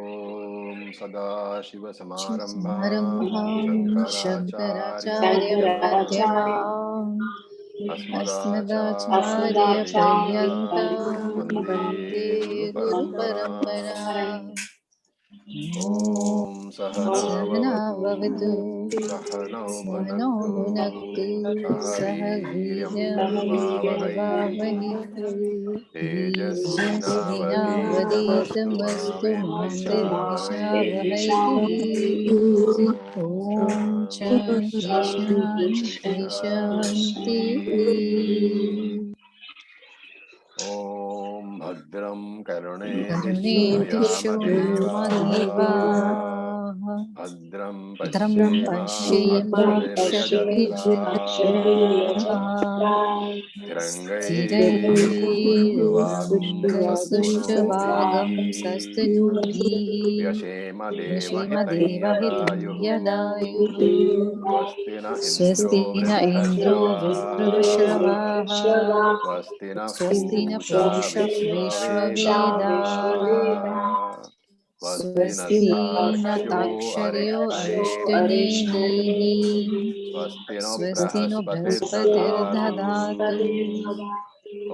ओम सदाशिवसमारम्भां शङ्कराचार्यमध्यमाम् अस्मदाचार्यपर्यन्तां वन्दे गुरुपरम्पराम्। ॐ सहना भवतु सहनौ भुनक्तु सह वीर्यं करवावहै तेजस्विनावधीतमस्तु मा विद्विषावहै। ॐ शान्ति शान्ति शान्तिः। ॐ भद्रं कर्णेभिः भद्रं पश्येमाक्षभिर्यजत्राः स्थिरैरङ्गसुष्ठुभागं सस्तनूभिः व्यशेमदेवहितं स्वस्ति न इन्द्रो वृत्रश्रवाः स्वस्ति न पूषा विश्ववेदाः स्वस्ति नक्षत्रो अरिष्टनेमिः स्वस्ति नो बृहस्पतिर्दधातु।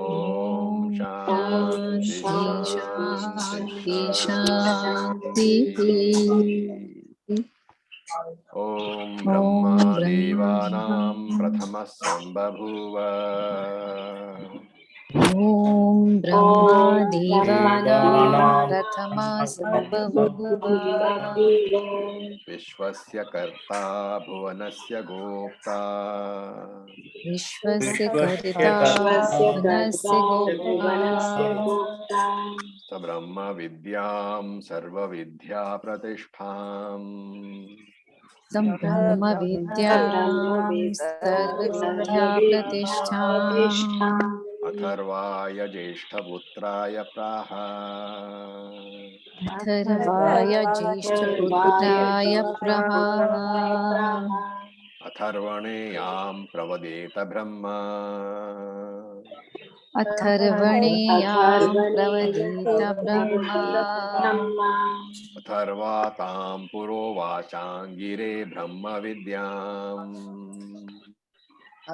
ॐ शान्ति शान्ति शान्तिः। ॐ ब्रह्मादेवानां प्रथमः सम्बभूव ॐ ब्रह्मादेवानां प्रथमः सम्बभूव विश्वस्य कर्ता भुवनस्य गोप्ता विश्वस्य कर्ता भुवनस्य गोप्ता स ब्रह्म विद्यां सर्वविद्या प्रतिष्ठाम् ब्रह्म विद्यां सर्वविद्या प्रतिष्ठाम् अथर्वाय ज्येष्ठपुत्राय प्राह अथर्वाय ज्येष्ठपुत्राय प्राह अथर्वणेयां प्रवदेत ब्रह्मा अथर्वणेयां प्रवदेत ब्रह्मा अथर्वातां पुरोवाचाङ्गिरे ब्रह्म विद्याम्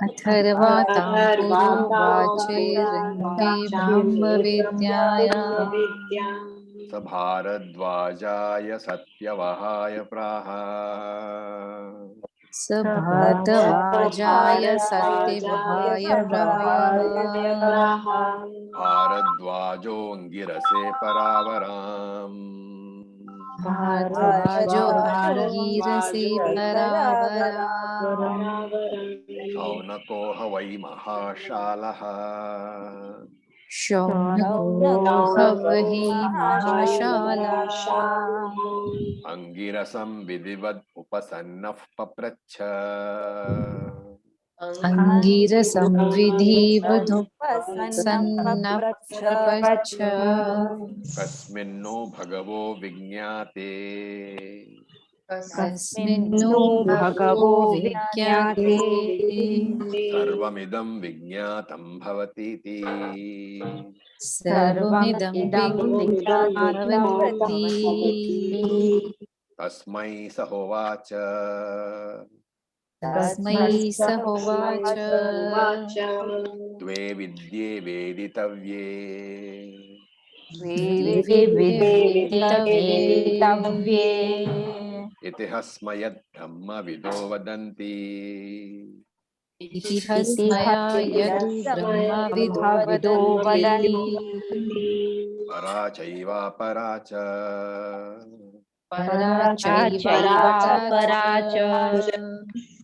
अथर्वातां पुरोवाचैरङ्गे ब्रह्मविद्यायां स भारद्वाजाय सत्यवहाय प्राह स भारद्वाजाय सत्यवहाय प्राह भारद्वाजोऽङ्गिरसे परावराम् भारद्वाजो अंगिरसे परावराम् शौनको ह वै महाशालः शौनको ह वै महाशालः अंगिरसं विधिवद् उपसन्नः पप्रच्छ अंगिरसं विधिवदुपसन्नः पप्रच्छ कस्मिन्नो भगवो विज्ञाते कस्मिन्नो भगवो विज्ञाते सर्वमिदं विज्ञातं भवतीति सर्वमिदं विज्ञातं भवति तस्मै स होवाच तस्मै स होवाच द्वे विद्ये वेदितव्ये वेदितव्ये इति हस्मयद् ब्रह्मविदो वदन्ति इति हस्मया यदु ब्रह्मविदो वदन्ति परा चैवापरा च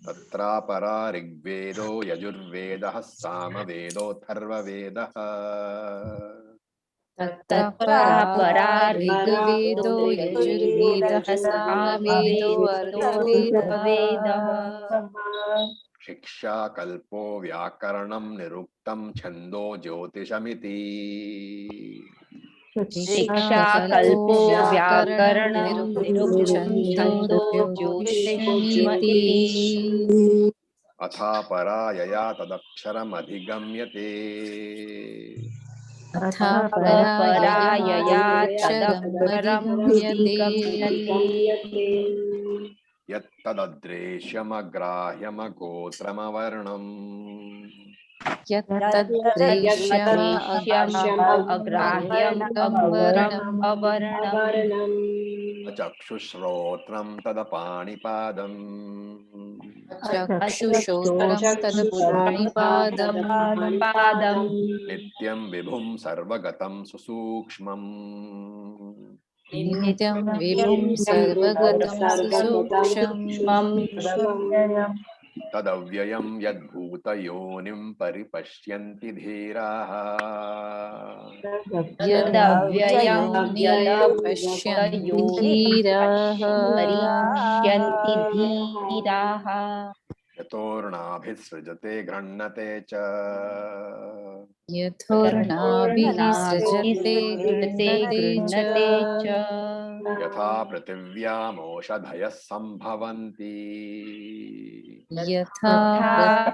तत्रापरा ऋग्वेदो यजुर्वेदः सामवेदोऽथर्ववेदः तत्रापरा ऋग्वेदो यजुर्वेदः सामवेदो अथर्ववेदः शिक्षा कल्पो व्याकरणं निरुक्तं छन्दो ज्योतिषमिति शिक्षा कल्पो व्याकरणं निरुक्तं छन्दो ज्योतिषमिति अथा परा यया तदक्षरमधिगम्यते अथा अपरायया तदक्षरम् अधिगम्यते तदक्षरमधिगम्यते यत्तददृश्यमग्राह्यमगोत्रमवर्णम् यत्तद्दृश्यम् अग्राह्यम् वर्णम् अगोत्रम् अवर्णम् चक्षुश्रोत्रं तदपाणिपादम् चक्षुश्रोत्रम् तत्पाणिपादम् पादम् नित्यं विभुं सर्वगतं सुसूक्ष्मम् नित्यं विभुं सर्वगतं सुसूक्ष्मम् तदव्ययं यद्भूतयोनिं परिपश्यन्ति धीराः यदव्ययं पश्यन्ति धीराः परिष्यन्ति धीराः यतोर्णाभिसृजते गृह्णते च यथोर्णाभिः सृजते गृह्णते च गृह्णते च यथा पृथिव्यामोषधयः सम्भवन्ति यथा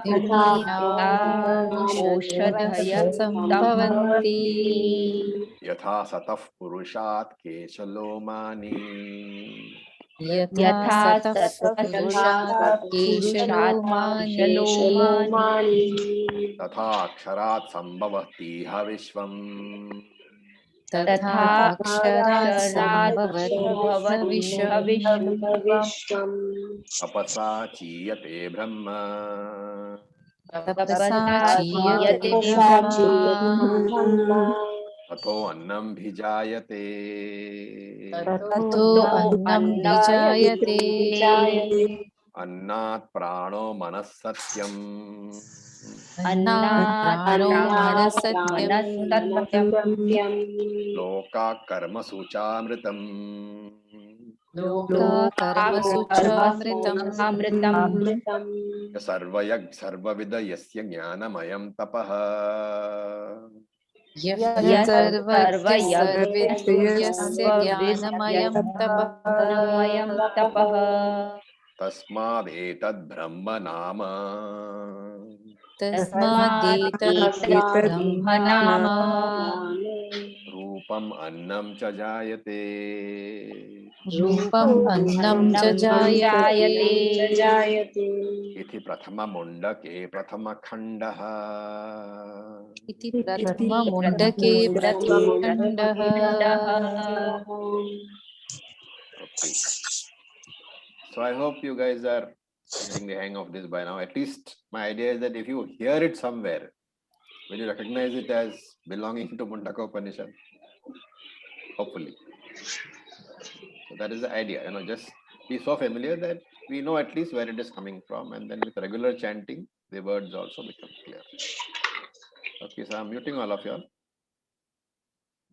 पृथिव्यामोषधयः सम्भवन्ति यथा सतः पुरुषात् केशलोमानि यथा सतः पुरुषात् केशलोमानि तथा अक्षरात् सम्भवतीह विश्वम् तथा अक्षरात् सम्भवति विश्वम् तपसा चीयते ब्रह्म तपसा चीयते ब्रह्म ततो अन्नं भिजायते ततो अन्नं विजायते अन्नात् प्राणो मनः सत्यम् अन्नात् प्राणो मनः सत्यम् लोकात् कर्मसु चामृतम् लोकाकर्मसु चामृतम् सर्वविद यस्य ज्ञानमयं तपः यः सर्वज्ञः सर्वविद् यस्य ज्ञानमयं तपः तस्मादेतद्ब्रह्म नाम तस्मादेतत् ब्रह्म नाम रूपम् अन्नं च जायते रूपम् अन्नं च जायते इति प्रथममुण्डके प्रथमखण्डः इति प्रथममुण्डके प्रथमखण्डः Okay. So I hope you guys are getting the hang of this by now. At least my idea is that if you hear it somewhere, will you recognize it as belonging to Mundaka Upanishad? Hopefully. So that is the idea, just be so familiar that we know at least where it is coming from, and then with regular chanting, the words also become clear. Okay, so I'm muting all of you all.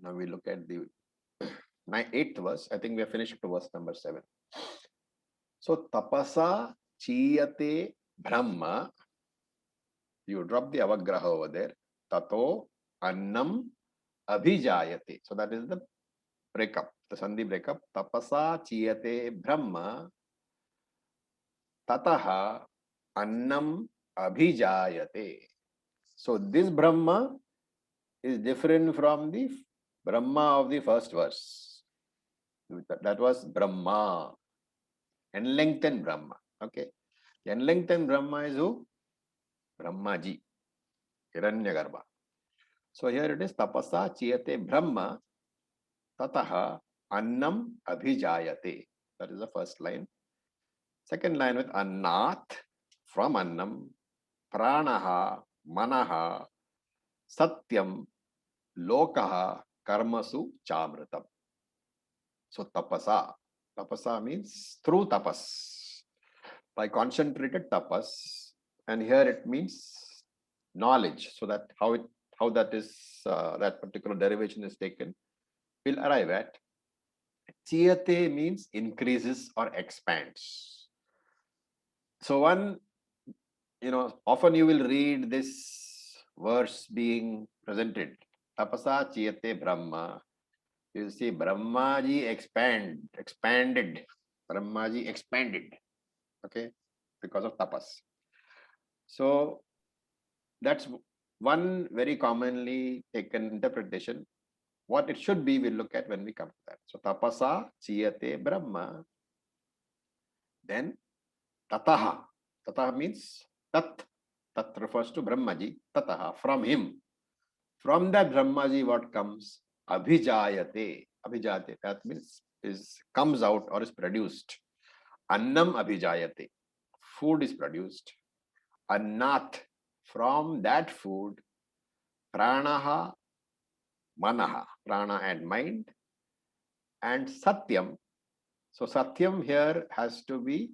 Now we look at the 8th verse. I think we are finished to verse number 7. So tapasa chiyate brahma. You drop the avagraha over there. Tato annam abhijayate. So that is the breakup, the sandhi breakup. Tapasa chiyate brahma. Tataha annam abhijayate. So this Brahma is different from the Brahma of the first verse. That was Brahma, enlengthened Brahma. Okay, the enlengthened Brahma is who? Brahmaji, Hiranyagarbha. So here it is tapasa chiyate Brahma tataha annam abhijayate. That is the first line. Second line with annat, from annam, pranaha, manaha, satyam, lokaha, karmasu, chamritam. So tapasa. Tapasa means through tapas. By concentrated tapas. And here it means knowledge. So that how that is that particular derivation is taken, we'll arrive at. Chiyate means increases or expands. So one, often you will read this verse being presented. Tapasa chiyate Brahma. You see Brahmaji expanded. Brahmaji expanded. Okay, because of tapas. So that's one very commonly taken interpretation, what it should be, we'll look at when we come to that. So tapasa chiyate brahma. Then tataha. Tataha means tat. Tat refers to Brahmaji. Tataha, from him. From that Brahmaji, what comes? Abhijayate. Abhijayate, that means comes out or is produced. Annam abhijayate. Food is produced. Annat. From that food, pranaha, manaha, prana and mind, and satyam. So satyam here has to be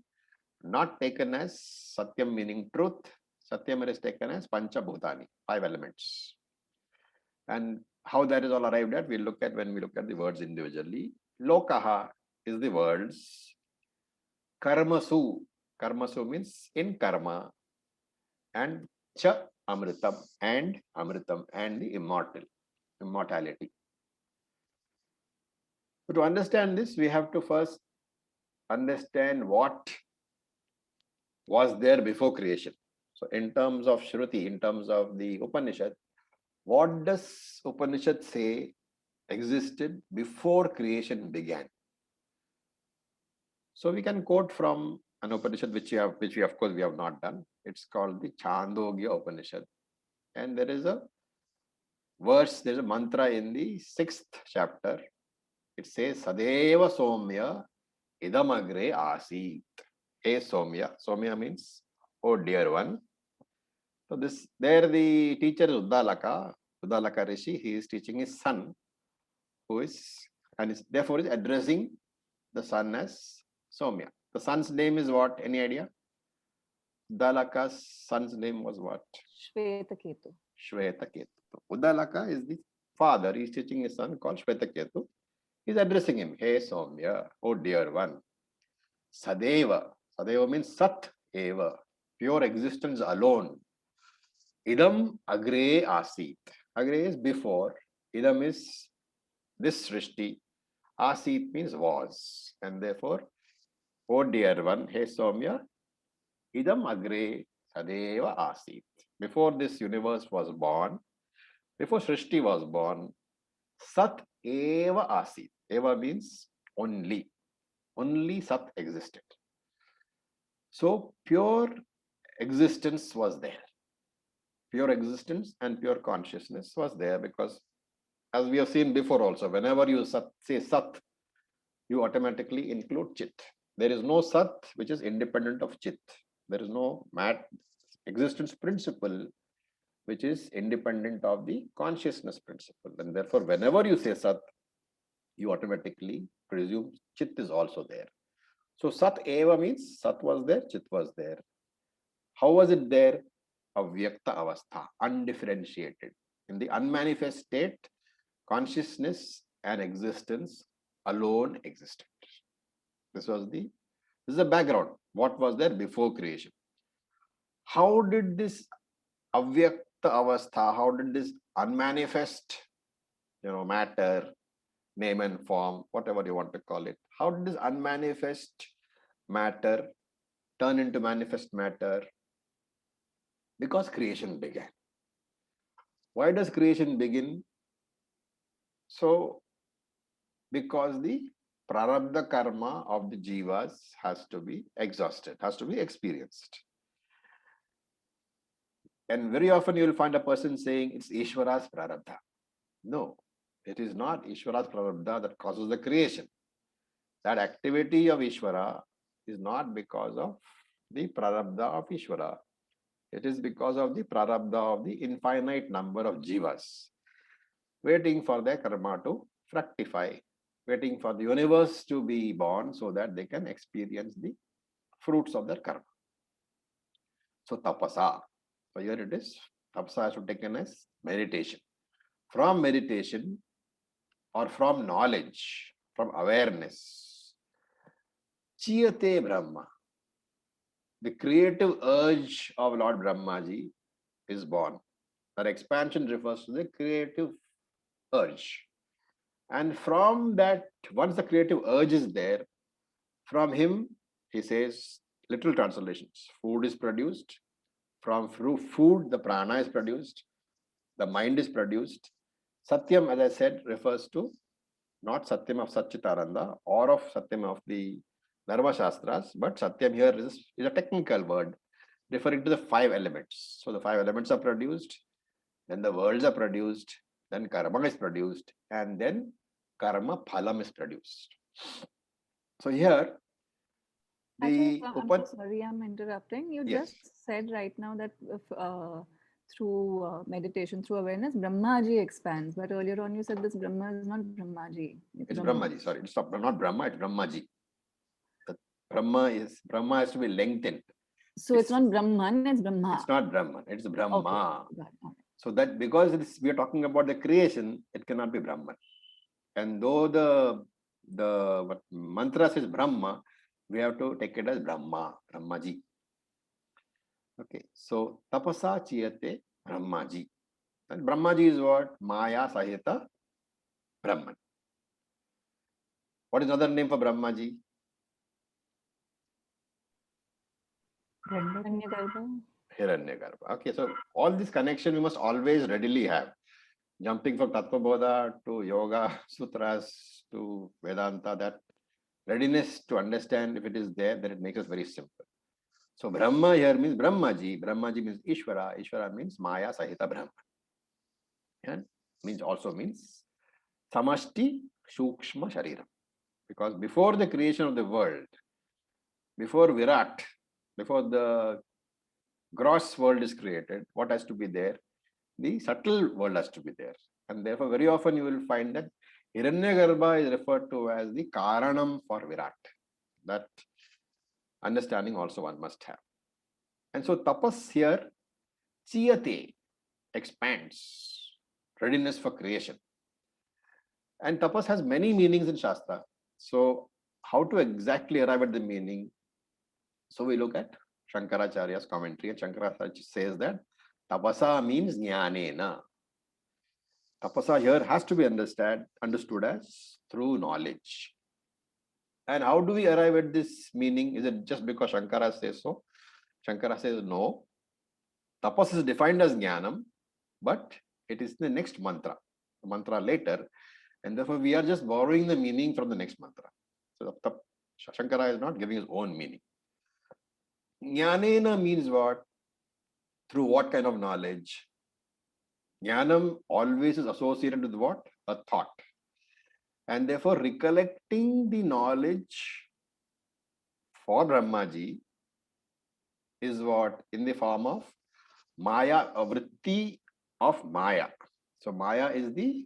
not taken as satyam meaning truth. Satyam is taken as pancha bhutani, 5 elements. And how that is all arrived at, we'll look at when we look at the words individually. Lokaha is the words. Karmasu. Karmasu means in karma. And cha amritam and the immortality. So to understand this, we have to first understand what was there before creation. So in terms of Shruti, in terms of the Upanishad, what does Upanishad say existed before creation began? So we can quote from an Upanishad which we of course we have not done. It's called the Chandogya Upanishad. And there is a verse, there's a mantra in the 6th chapter. It says, Sadeva Somya Idamagre Asit. Hey Somya. Somya means, oh dear one. So there the teacher is Uddalaka Rishi. He is teaching his son, therefore is addressing the son as Somya. The son's name is what? Any idea? Uddalaka's son's name was what? Shvetaketu. Shvetaketu. Uddalaka is the father. He is teaching his son called Shvetaketu. He is addressing him. Hey Somya, oh dear one. Sadeva. Sadeva means Sat Eva. Pure existence alone. Idam agre asit. Agre is before. Idam is this Srishti. Asit means was. And therefore, oh dear one, hey Somya, idam agre sadeva asit. Before this universe was born, before Srishti was born, Sat eva asit. Eva means only. Only Sat existed. So pure existence was there. Pure existence and pure consciousness was there, because as we have seen before also, whenever you say Sat, you automatically include Chit. There is no Sat which is independent of Chit. There is no existence principle which is independent of the consciousness principle. And therefore, whenever you say Sat, you automatically presume Chit is also there. So Sat Eva means Sat was there, Chit was there. How was it there? Avyakta avastha, undifferentiated. In the unmanifest state, consciousness and existence alone existed. This is the background. What was there before creation? How did this avyakta avastha, how did this unmanifest, matter, name and form, whatever you want to call it, how did this unmanifest matter turn into manifest matter? Because creation began. Why does creation begin? So, because the prarabdha karma of the jivas has to be exhausted, has to be experienced. And very often you will find a person saying it's Ishvara's prarabdha. No, it is not Ishvara's prarabdha that causes the creation. That activity of Ishvara is not because of the prarabdha of Ishvara. It is because of the prarabdha of the infinite number of jivas, waiting for their karma to fructify, waiting for the universe to be born so that they can experience the fruits of their karma. So tapasa. So here it is. Tapasa should be taken as meditation. From meditation or from knowledge, from awareness, chiyate Brahma. The creative urge of Lord Brahmaji is born. That expansion refers to the creative urge. And from that, once the creative urge is there, from him, he says, literal translations. Food is produced. From food, the prana is produced. the mind is produced. Satyam, as I said, refers to not Satyam of Satchitaranda or of Satyam of the Dharma Shastras, but Satyam here is a technical word referring to the 5 elements. So the 5 elements are produced, then the worlds are produced, then karma is produced, and then karma phalam is produced. So here, Actually, the I'm so sorry, I'm interrupting. You Yes. just said right now that through meditation, through awareness, Brahmaji expands. But earlier on, you said this Brahma is not Brahmaji. It's Brahmaji. Sorry, it's not Brahma, it's Brahmaji. The Brahma has to be lengthened. So it's not Brahman, it's Brahma. It's not Brahman, it's Brahma. Okay. Got it. Okay. So that because we are talking about the creation, it cannot be Brahman. And though the mantra says Brahma, we have to take it as Brahma, Brahmaji. Okay, so tapasa chiyate Brahmaji. And Brahmaji is what? Maya Sahita Brahman. What is another name for Brahmaji? Hiranyagarbha. Okay, so all this connection we must always readily have. Jumping from Tattva Bodha to Yoga Sutras to Vedanta, that readiness to understand, if it is there, then it makes us very simple. So Brahma here means Brahmaji. Brahmaji means Ishvara. Ishvara means Maya Sahita Brahman. And also means Samashti Shukshma Shariram. Because before the creation of the world, before Virat, before the gross world is created, what has to be there? The subtle world has to be there. And therefore, very often you will find that Hiranyagarbha is referred to as the Karanam for Virat. That understanding also one must have. And so tapas here, chiyate, expands, readiness for creation. And tapas has many meanings in Shastra. So how to exactly arrive at the meaning? So we look at Shankaracharya's commentary, and Shankaracharya says that tapasa means jnanena. Tapasa here has to be understood as through knowledge. And how do we arrive at this meaning? Is it just because Shankara says so? Shankara says no. Tapas is defined as jnanam, but it is the next mantra, the mantra later. And therefore, we are just borrowing the meaning from the next mantra. So Shankara is not giving his own meaning. Jnanena means what? Through what kind of knowledge? Jnanam always is associated with what? A thought. And therefore, recollecting the knowledge for Brahmaji is what? In the form of Maya, a vritti of Maya. So Maya is the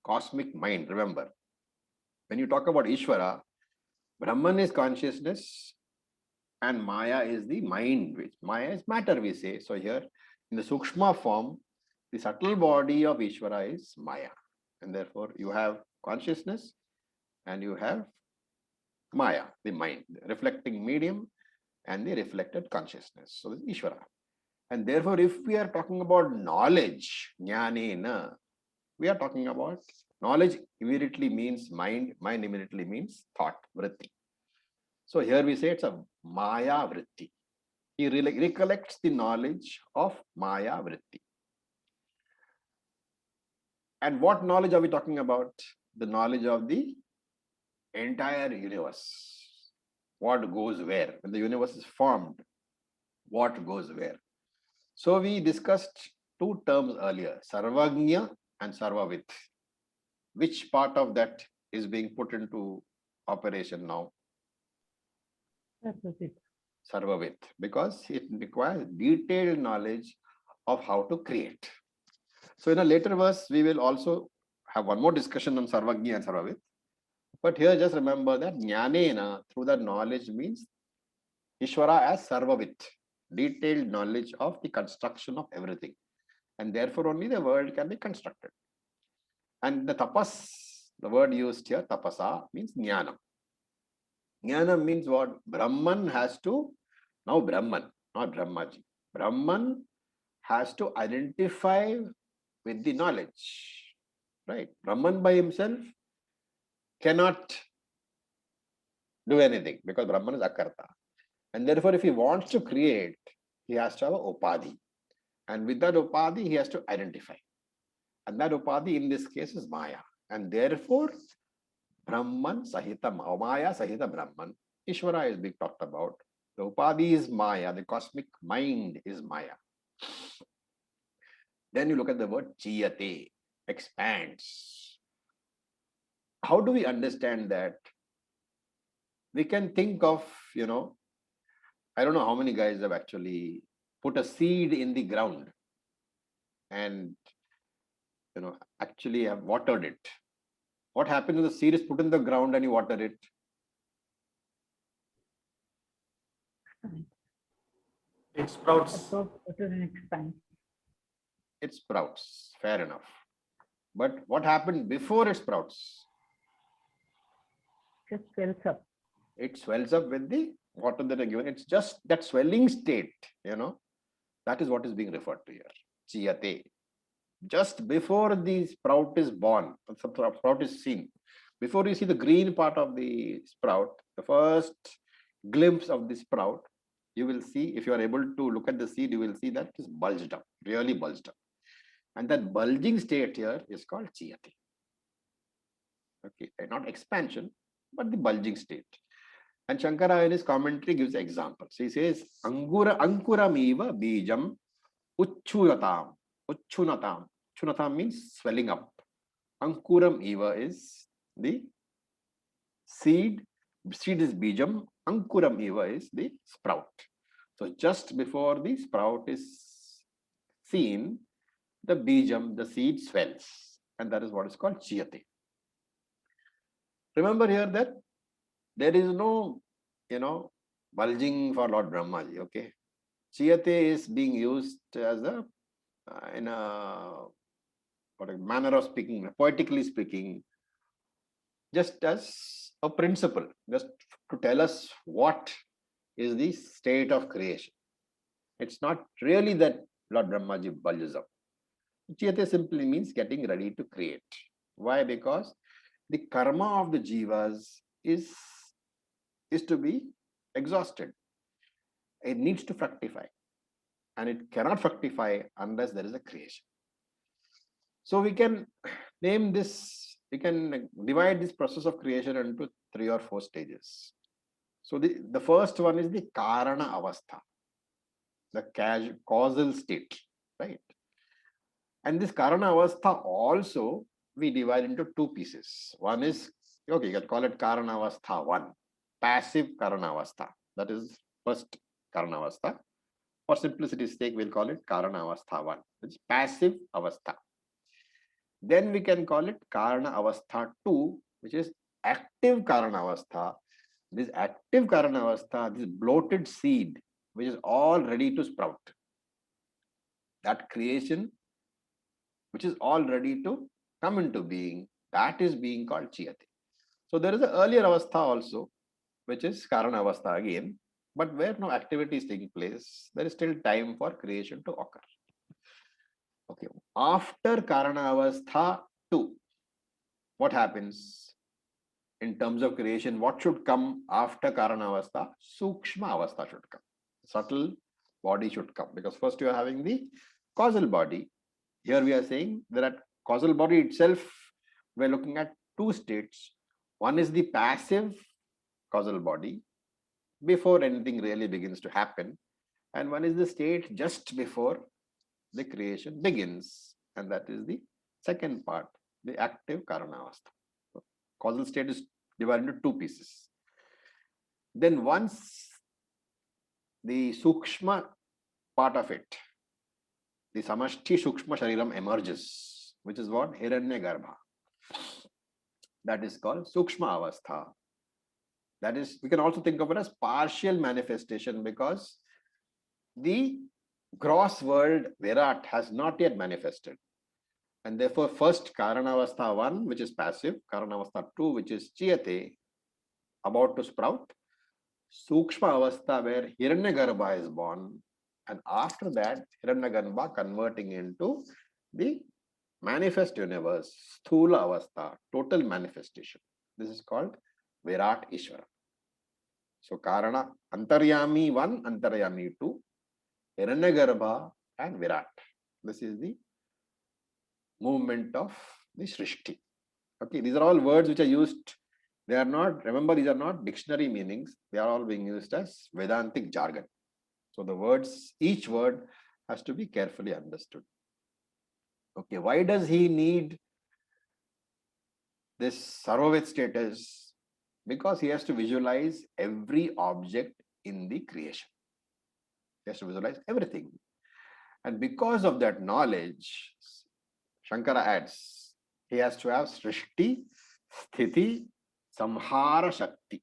cosmic mind, remember. When you talk about Ishvara, Brahman is consciousness and Maya is the mind, which Maya is matter, we say. So here, in the Sukshma form, the subtle body of Ishvara is Maya. And therefore, you have consciousness and you have Maya, the mind, the reflecting medium and the reflected consciousness. So this is Ishvara. And therefore, if we are talking about knowledge, jnanena, we are talking about knowledge immediately means mind, mind immediately means thought, vritti. So here we say it's a Maya vritti. He recollects the knowledge of Maya vritti. And what knowledge are we talking about? The knowledge of the entire universe. What goes where? When the universe is formed, what goes where? So we discussed two terms earlier, Sarvagnya and Sarvavit. Which part of that is being put into operation now? Sarvavit, because it requires detailed knowledge of how to create. So in a later verse, we will also have one more discussion on Sarvagnya and Sarvavit. But here just remember that Jnanena, through that knowledge, means Ishvara as Sarvavit, detailed knowledge of the construction of everything. And therefore only the world can be constructed. And the tapas, the word used here, tapasa, means jnanam. Jnanam means what? Brahman has to, now Brahman, not Brahmaji. Brahman has to identify with the knowledge, right? Brahman by himself cannot do anything because Brahman is akarta. And therefore, if he wants to create, he has to have a upadhi. And with that upadhi, he has to identify. And that Upadhi in this case is Maya. And therefore, Brahman Sahita Maya Sahita Brahman, Ishvara is being talked about. The Upadhi is Maya, the cosmic mind is Maya. Then you look at the word Chiyate, expands. How do we understand that? We can think of, I don't know how many guys have actually put a seed in the ground and, actually have watered it. What happens when the seed is put in the ground and you water it? It sprouts. It sprouts, fair enough. But what happened before it sprouts? Just swells up. It swells up with the water that are given. It's just that swelling state, that is what is being referred to here. Chiyate. Just before the sprout is born, the sprout is seen. Before you see the green part of the sprout, the first glimpse of the sprout, you will see, if you are able to look at the seed, you will see that it is bulged up, really bulged up. And that bulging state here is called Chiyate. Okay, not expansion, but the bulging state. And Shankara in his commentary gives examples. He says, Ankuramiva bijam uchchunatam. Uchchunatam. Uchchunatam means swelling up. Ankuram eva is the seed. Seed is bijam. Ankuram eva is the sprout. So just before the sprout is seen, the bijam, the seed swells. And that is what is called Chiyate. Remember here that there is no, bulging for Lord Brahmaji, okay? Chiyate is being used as in a manner of speaking, poetically speaking, just as a principle, just to tell us what is the state of creation. It's not really that Lord Brahmaji bulges up. Chiyate simply means getting ready to create. Why? Because the karma of the jivas is to be exhausted. It needs to fructify. And it cannot fructify unless there is a creation. So we can name this, we can divide this process of creation into 3 or 4 stages. So the first one is the Karana Avastha, the causal state, right? And this Karana Avastha also we divide into 2 pieces. One is, okay, you can call it Karana Avastha 1, passive Karana Avastha. That is first Karana Avastha. For simplicity's sake, we'll call it Karana Avastha 1, which is passive Avastha. Then we can call it Karana Avastha 2, which is active Karana Avastha. This active Karana Avastha, this bloated seed, which is all ready to sprout. That creation, which is all ready to come into being, that is being called Chiyate. So there is an earlier Avastha also, which is Karana Avastha again, but where no activity is taking place, there is still time for creation to occur. Okay, after Karana Avastha 2, what happens in terms of creation? What should come after Karana Avastha? Sukshma Avastha should come. Subtle body should come, because first you are having the causal body. Here we are saying that causal body itself, we are looking at 2 states. One is the passive causal body, before anything really begins to happen. And one is the state just before the creation begins. And that is the second part, the active Karanavastha. So, causal state is divided into 2 pieces. Then once the Sukshma part of it, the Samashti Sukshma Shariram emerges, which is what? Hiranyagarbha. That is called Sukshma Avastha. That is, we can also think of it as partial manifestation, because the gross world Virat has not yet manifested. And therefore, first Karanavastha 1, which is passive, Karanavastha 2, which is Chiyate, about to sprout, Sukshma Avastha, where Hiranyagarbha is born, and after that, Hiranyagarbha converting into the manifest universe, Sthula Avastha, total manifestation. This is called Virat Ishvara. So Karana, Antaryami 1, Antaryami 2, Hiranyagarbha and Virat. This is the movement of the Srishti. Okay, these are all words which are used. They are not, remember, these are not dictionary meanings. They are all being used as Vedantic jargon. So the words, each word has to be carefully understood. Okay, why does he need this Sarvavid status? Because he has to visualize every object in the creation. He has to visualize everything. And because of that knowledge, Shankara adds, he has to have Srishti, Sthiti, Samhara Shakti.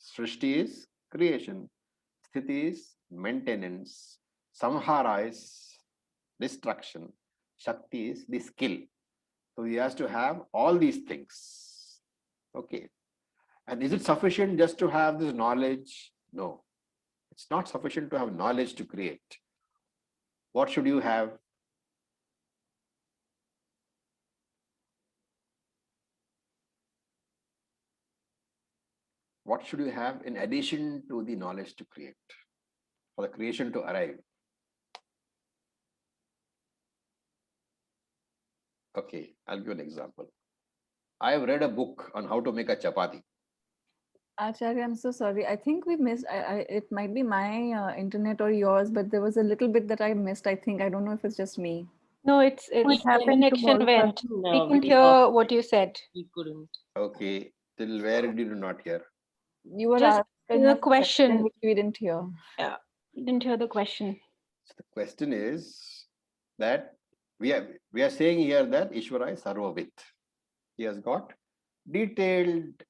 Srishti is creation, Sthiti is maintenance, Samhara is destruction, Shakti is the skill. So he has to have all these things. Okay. And is it sufficient just to have this knowledge? No. It's not sufficient to have knowledge to create. What should you have? What should you have in addition to the knowledge to create, for the creation to arrive? Okay, I'll give an example. I have read a book on how to make a chapati. Acharya, I'm so sorry. I think we missed. It might be my internet or yours, but there was a little bit that I missed. I think I don't know if it's just me. No, it's What happened to connection both went. us? We couldn't hear lost what you said. We couldn't. Okay, till where did you not hear? You were Just asking the us a question. which we didn't hear. Didn't hear the question. So the question is that we are saying here that Ishvara is Sarvavit. He has got detailed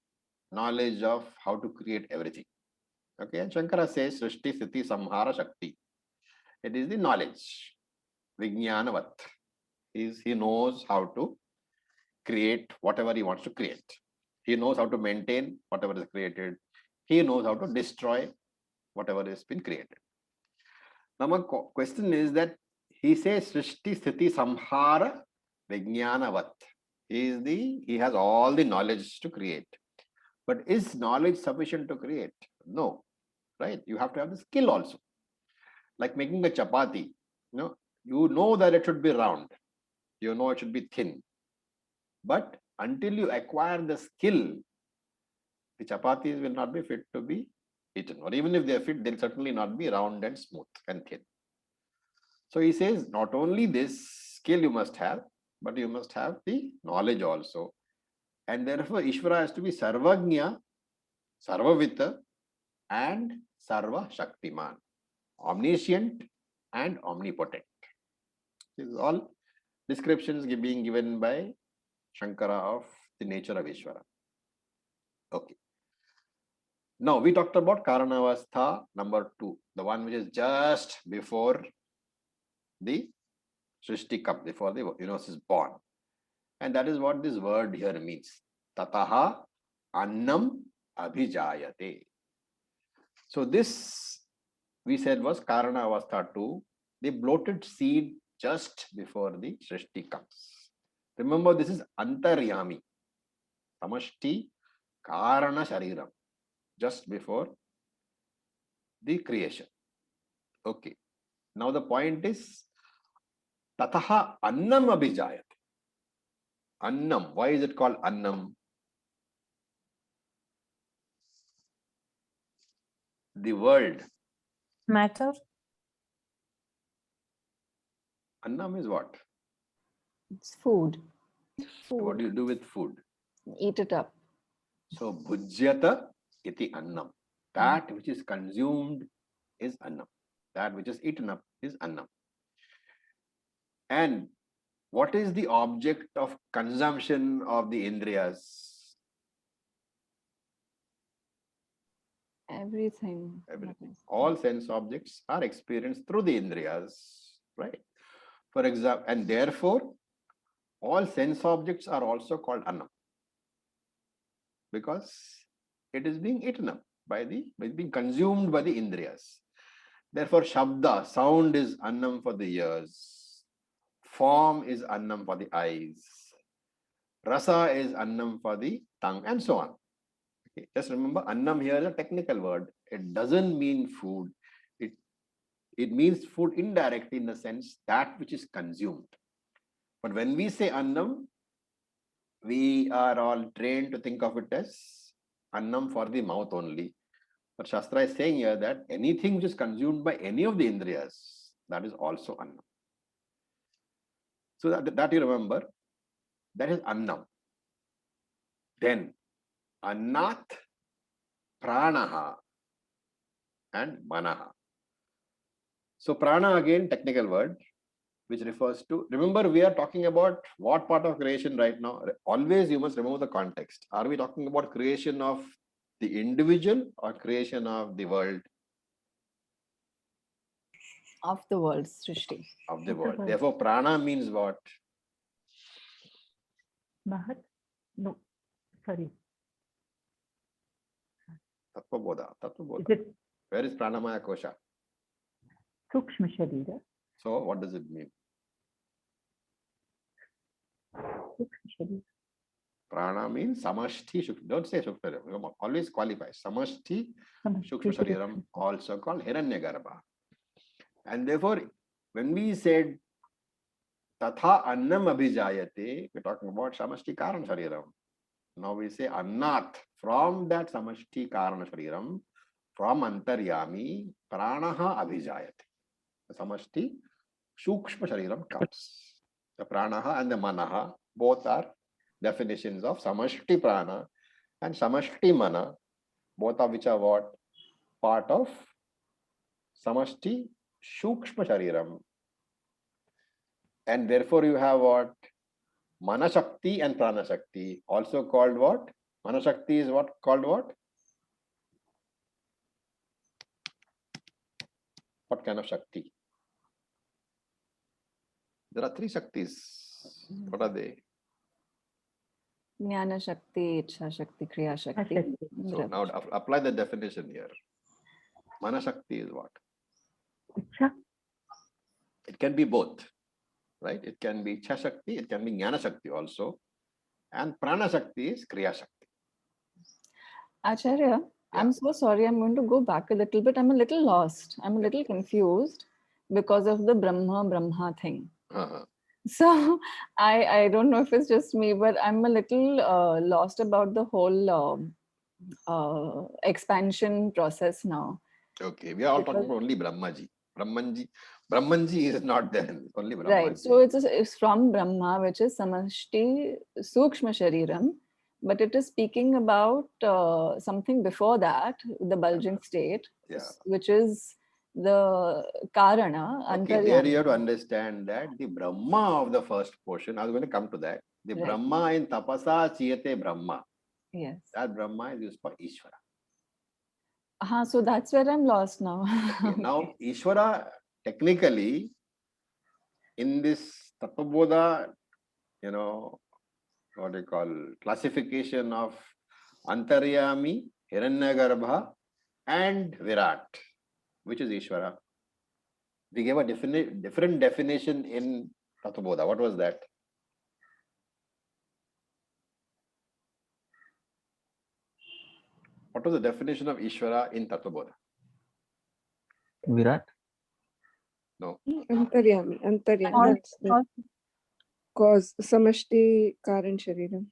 knowledge of how to create everything. Okay, and Shankara says Srishti, Sthiti, Samhara, Shakti. It is the knowledge. Vijnanavat. He knows how to create whatever he wants to create. He knows how to maintain whatever is created. He knows how to destroy whatever has been created. Now my question is that he says Srishti, Sthiti, Samhara, Vijnanavat. He has all the knowledge to create. But is knowledge sufficient to create? No, right? You have to have the skill also. Like making a chapati, you know that it should be round. You know it should be thin. But until you acquire the skill, the chapatis will not be fit to be eaten. Or even if they are fit, they'll certainly not be round and smooth and thin. So he says, not only this skill you must have, but you must have the knowledge also. And therefore, Ishvara has to be Sarvagnya, Sarvavita, and Sarva Shaktiman. Omniscient and omnipotent. This is all descriptions being given by Shankara of the nature of Ishvara. Okay. Now we talked about Karanavastha number 2, the one which is just before the Srishti comes, before the universe is born. And that is what this word here means. Tataha annam abhijayate. So this we said was Karanavastha 2, the bloated seed just before the Srishti comes. Remember, this is Antaryami, Samashti Karana Shariram, just before the creation. Okay. Now the point is, Tataha annam abhijayate. Annam. Why is it called Annam? The world. Matter? Annam is what? It's food. What do you do with food? Eat it up. So, bhujyata iti annam. That which is consumed is annam. That which is eaten up is annam. And what is the object of consumption of the indriyas? Everything. Everything. All sense objects are experienced through the indriyas, right? For example, and therefore, all sense objects are also called annam, because it is being eaten up being consumed by the indriyas. Therefore, shabda, sound is annam for the ears, form is annam for the eyes, rasa is annam for the tongue, and so on. Okay. Just remember, annam here is a technical word. It doesn't mean food. It means food indirectly, in the sense that which is consumed. But when we say Annam, we are all trained to think of it as Annam for the mouth only. But Shastra is saying here that anything which is consumed by any of the Indriyas, that is also Annam. So that you remember, that is Annam. Then Annat, Pranaha and Manaha. So Prana again, technical word, which refers to, remember we are talking about what part of creation right now? Always you must remember the context. Are we talking about creation of the individual or creation of the world? Of the world, Srishti. Of the Of the world. world. Therefore, prana means what? Mahat? No, sorry. Tattvabodha. Is Tattvabodha. it Where is pranamaya kosha? Sukshma Sharira? So what does it mean? Sukshma Sharira. Prana means samashti shukla. Don't say shukla. Always qualify. Samashti shukla shariram, also called hiranyagarbha. And therefore, when we said tatha annam abhijayate, we're talking about samashti karana shariram. Now we say annat, from that samashti karana shariram, from antaryami, pranaha abhijayate. The samashti shukshma shariram comes. The pranaha and the manaha both are definitions of samashti prana and samashti mana, both of which are what? Part of samashti shukshma shariram. And therefore you have what? Mana Shakti and Prana Shakti, also called what? Mana Shakti is what? Called what? What kind of Shakti? There are three Shaktis. What are they? Jnana Shakti, Ichha Shakti, Kriya Shakti. So now apply the definition here. Mana Shakti is what? Ichha? It can be both, right? It can be Ichha Shakti, it can be Jnana Shakti also. And Prana Shakti is Kriya Shakti. Acharya, I'm so sorry. I'm going to go back a little bit. I'm a little lost. I'm a little confused because of the Brahma thing. So I don't know if it's just me, but I'm a little lost about the whole expansion process now. Okay, we are all talking about only Brahmaji. Brahmanji is not there. It's only Brahmaji. Right. So it's from Brahma, which is Samashti Sukshma Shariram, but it is speaking about something before that, the bulging state, which is the Karana. Okay, there you have to understand that the Brahma of the first portion, I was going to come to that. The Right. Brahma in Tapasa Chiyate Brahma. Yes. That Brahma is used for Ishvara. So that's where I'm lost now. Okay, now, Ishvara, technically, in this Tattvabodha, what they call classification of Antaryami, Hiranyagarbha, and Virat, which is Ishvara. We gave a different definition in Tattvabodha. What was that? What was the definition of Ishvara in Tattvabodha? Virat? No. Antaryami. That's the cause. Samashti Karan Shariram.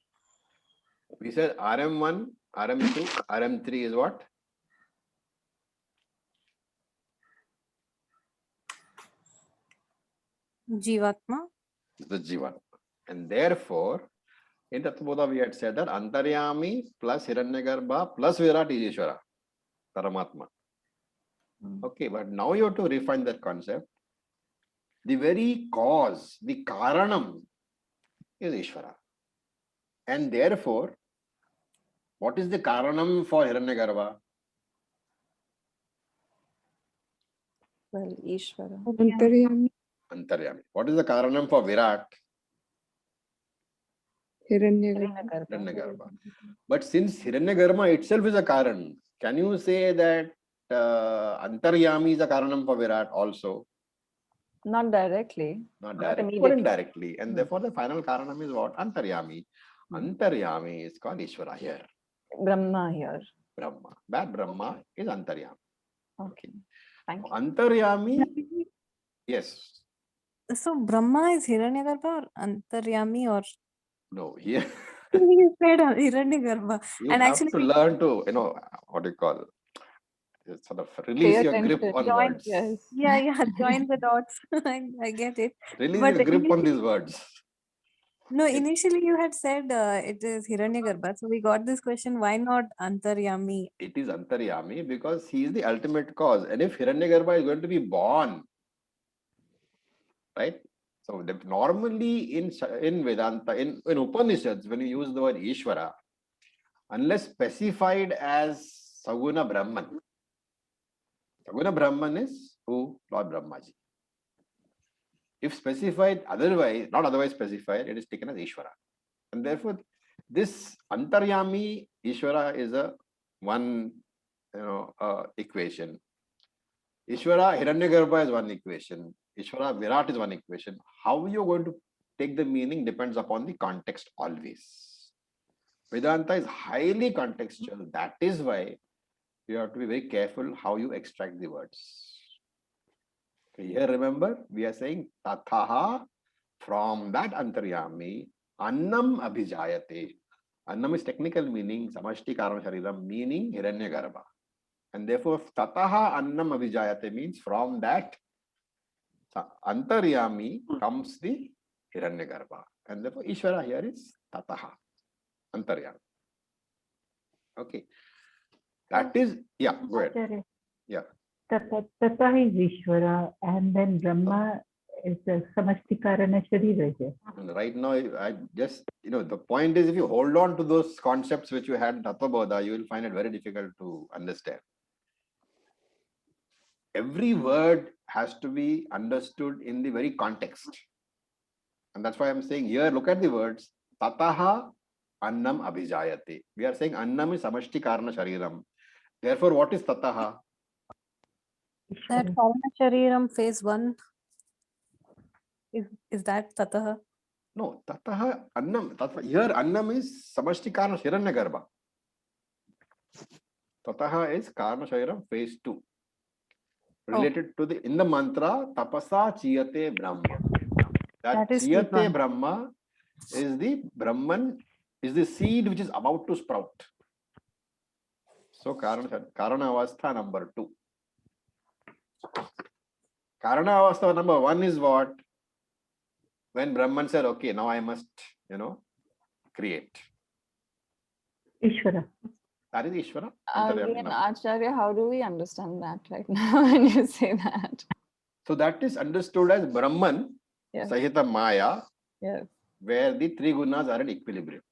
We said RM1, RM2, RM3 is what? Jivatma. The Jivatma. And therefore, in Tattvabodha we had said that Antaryami plus Hiranyagarbha plus Virat is Ishvara, Paramatma. Okay, but now you have to refine that concept. The very cause, the Karanam is Ishvara. And therefore, what is the Karanam for Hiranyagarbha? Well, Ishvara. Antaryami. Antaryami. What is the Karanam for Virat? Hiranyagarbha. But since Hiranyagarbha itself is a Karan, can you say that Antaryami is a Karanam for Virat also? Not directly. Not directly, but indirectly. And therefore the final Karanam is what? Antaryami. Antaryami is called Ishvara here. Brahma here. Brahma. That Brahma is Antaryami. Okay. Thank you. Antaryami, yes. So Brahma is Hiranyagarbha or Antaryami or No, here he said Hiranyagarbha. you And have actually to learn to, what do you call, sort of Pay release your grip attention. on join. words. Yes. Yeah, join the dots. I get it. Release But your grip on initially, these words. no, It, initially you had said it is Hiranyagarbha. So we got this question, why not Antaryami? it is Antaryami because he is the ultimate cause. And if Hiranyagarbha is going to be born, right? So normally in Vedanta, in Upanishads, when you use the word Ishvara, unless specified as Saguna Brahman is who? Lord Brahmaji. If specified otherwise, not otherwise specified, it is taken as Ishvara. And therefore, this Antaryami Ishvara is a one equation. Ishvara Hiranyagarbha is one equation. Ishvara Virat is one equation. How you're going to take the meaning depends upon the context always. Vedanta is highly contextual. That is why you have to be very careful how you extract the words. Here, remember, we are saying Tathaha, from that Antaryami, Annam Abhijayate. Annam is technical meaning, Samashti Karana Shariram, meaning Hiranyagarbha. And therefore, Tataha Annam Abhijayate means from that Antaryami comes the Hiranyagarbha. And therefore, Ishvara here is Tataha, Antaryami. Okay. That is, yeah, go ahead. Acharya, Yeah. Tata is Ishvara, and then Brahma is the Samashti Karana Sharira here. And right now, I just, the point is if you hold on to those concepts which you had in Tattvabodha, you will find it very difficult to understand. Every word has to be understood in the very context. And that's why I'm saying here, look at the words. Tataha Annam Abhijayate. We are saying Annam is Samashti Karana Shariram. Therefore, what is Tataha? That Ishvara. Karana Shariram phase 1 is that Tataha? No, Tataha Annam. Here Annam is Samashti Karana Hiranyagarbha. Tataha is Karana Shariram phase 2. Related to in the mantra Tapasa Chiyate Brahma. That is Chiyate phase 1. Brahma is the Brahman, is the seed which is about to sprout. So Karana Avastha number 2. Karana Avastha number 1 is what? When Brahman said, okay, now I must, create. Ishvara. That is Ishvara. Again, Acharya, how do we understand that right now when you say that? So that is understood as Brahman, Yes. Sahita Maya, Yes. where the three gunas are in equilibrium.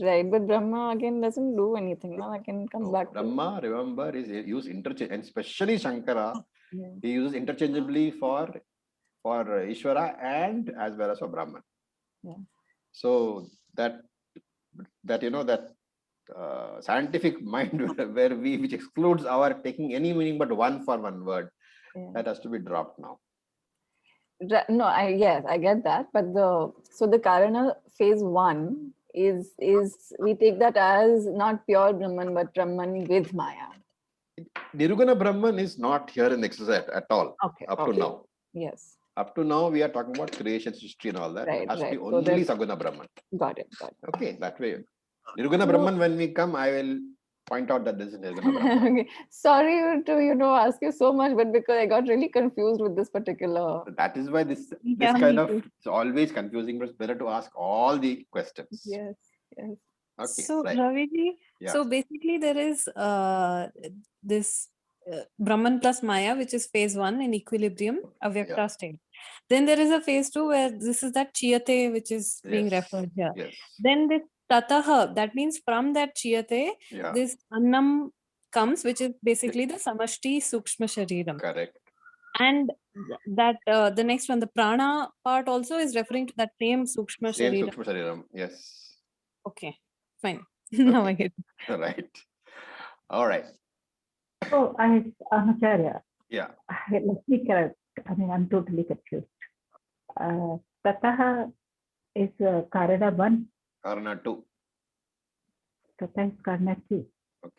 Right, but Brahma again doesn't do anything. Now I can come back Brahma, remember, is used interchange, and especially Shankara, to. he uses interchangeably for Ishvara and as well as for Brahman. Yeah. So that scientific mind which excludes our taking any meaning but one for one word, that has to be dropped now. No, I get that, but the Karana phase 1 is we take that as not pure Brahman but Brahman with Maya. Nirguna Brahman is not here in the exercise at all. Okay. Up to now. Yes. Up to now we are talking about creation, history and all that. Right, it has to be right. So only Saguna Brahman. Got it. Okay, that way. Nirguna Brahman, when we come, I will point out that this is Nirguna Brahman. Okay. Sorry to ask you so much, but because I got really confused with this particular. That is why this kind of it's always confusing, but it's better to ask all the questions. Yes. Okay. So right. Raviji, so basically there is this Brahman plus Maya, which is phase 1 in equilibrium, Avyakta state. Then there is a phase 2 where this is that Chiyate which is being referred here. Yes. Then this Tataha, that means from that Chiyate, this Annam comes, which is basically the Samashti Sukshma Shariram. Correct. And that the next one, the Prana part also is referring to that same Sukshma Shariram. Sukshma Shariram, yes. Okay, fine. Now I get it. Right. All right. Oh, Acharya. Yeah. Let me correct. I mean, I'm totally confused. Tataha is Karana 1. Karana 2. Tata is Karana 2. Okay.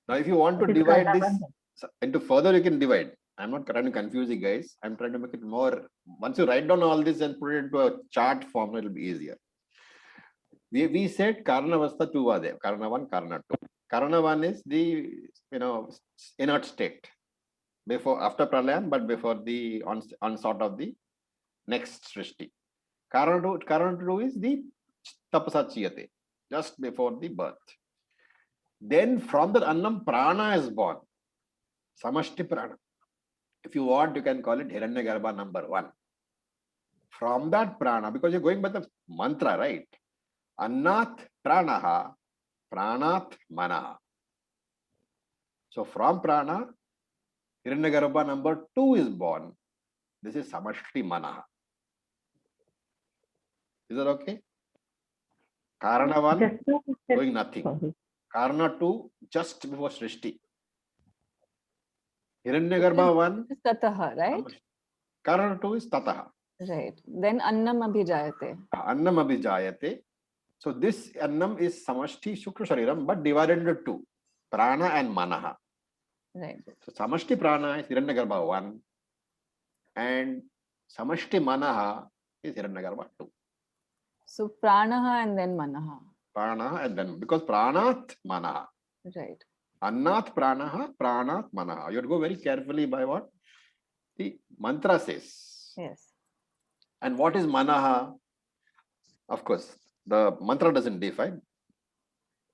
Now, if you want to divide this into further, you can divide. I'm not trying to confuse you guys. I'm trying to make it more. Once you write down all this and put it into a chart form, it'll be easier. We said Karanavastha 2 are there. Karana 1, Karana 2. Karana 1 is the inert state before, after Pralayam, but before the onset of the next Srishti. Karana 2 is the Tapasa Chiyate, just before the birth. Then from the Annam, Prana is born. Samashti Prana. If you want, you can call it Hiranyagarbha number 1. From that Prana, because you're going by the mantra, right? Annat Pranaha, Pranat Manaha. So from Prana, Hiranyagarbha number 2 is born. This is Samashti Manaha. Is that okay? Karana 1, doing nothing. Sorry. Karana 2, just before Srishti. Hiranyagarbha 1, It's Tataha, right? Karana 2 is Tataha. Right. Then Annam Abhijayate. Annam Abhijayate. So this Annam is Samashti Shukra Shariram, but divided into 2. Prana and Manaha. Right. So Samashti Prana is Hiranyagarbha 1 and Samashti Manaha is Hiranyagarbha 2. So Pranaha and then Manaha. Prana and then, because Pranat Manaha. Right. Annat Pranaha, Pranat Manaha. You have to go very carefully by what the mantra says. Yes. And what is Manaha? Of course, the mantra doesn't define.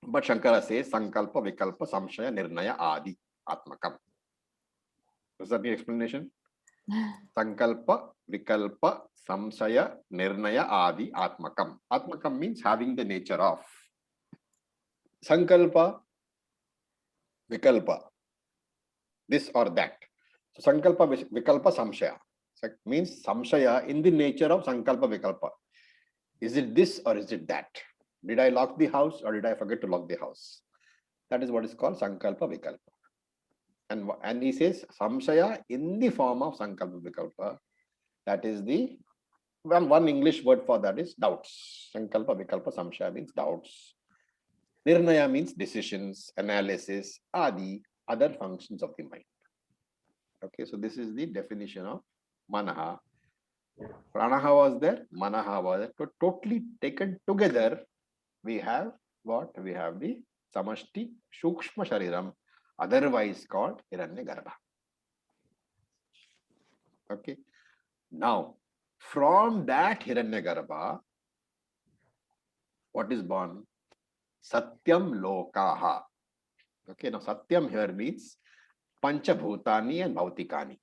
But Shankara says Sankalpa, Vikalpa, Samshaya, Nirnaya, Adi, Atmakam. Does that need explanation? Sankalpa, Vikalpa, Samshaya, Nirnaya, Adi, Atmakam. Atmakam means having the nature of. Sankalpa, Vikalpa, this or that. So Sankalpa, Vikalpa, Samshaya. So means Samshaya in the nature of Sankalpa, Vikalpa. Is it this or is it that? Did I lock the house or did I forget to lock the house? That is what is called Sankalpa, Vikalpa. And he says Samshaya in the form of Sankalpa, Vikalpa. That is the one English word for that is doubts. Sankalpa, Vikalpa, Samshaya means doubts. Nirnaya means decisions, analysis, adi, other functions of the mind. Okay, so this is the definition of Manaha. Pranaha was there, Manaha was there. So totally taken together, we have what? We have the Samashti Shukshma Shariram, otherwise called Hiranyagarbha. Okay. Now, from that Hiranyagarbha, what is born? Satyam Lokaha. Okay, now Satyam here means Panchabhutani and Bhautikani.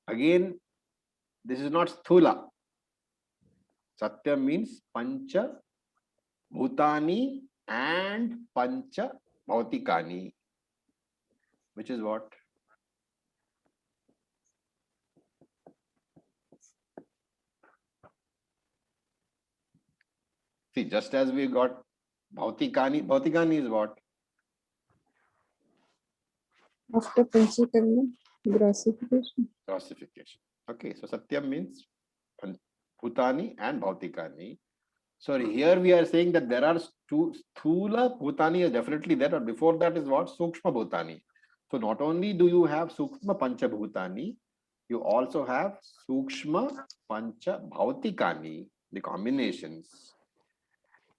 Again, this is not Sthula. Satyam means Pancha Bhutani and Pancha Bhautikani, which is what? See, just as we got Bhautikani, Bhautikani is what? After Panchakarma, grossification. Grossification. Okay, so Satyam means Bhutani and Bhautikani. So here we are saying that there are two Sthula Bhutani is definitely there, but before that is what? Sukshma Bhutani. So not only do you have Sukshma Pancha Bhutani, you also have Sukshma Pancha Bhautikani, the combinations.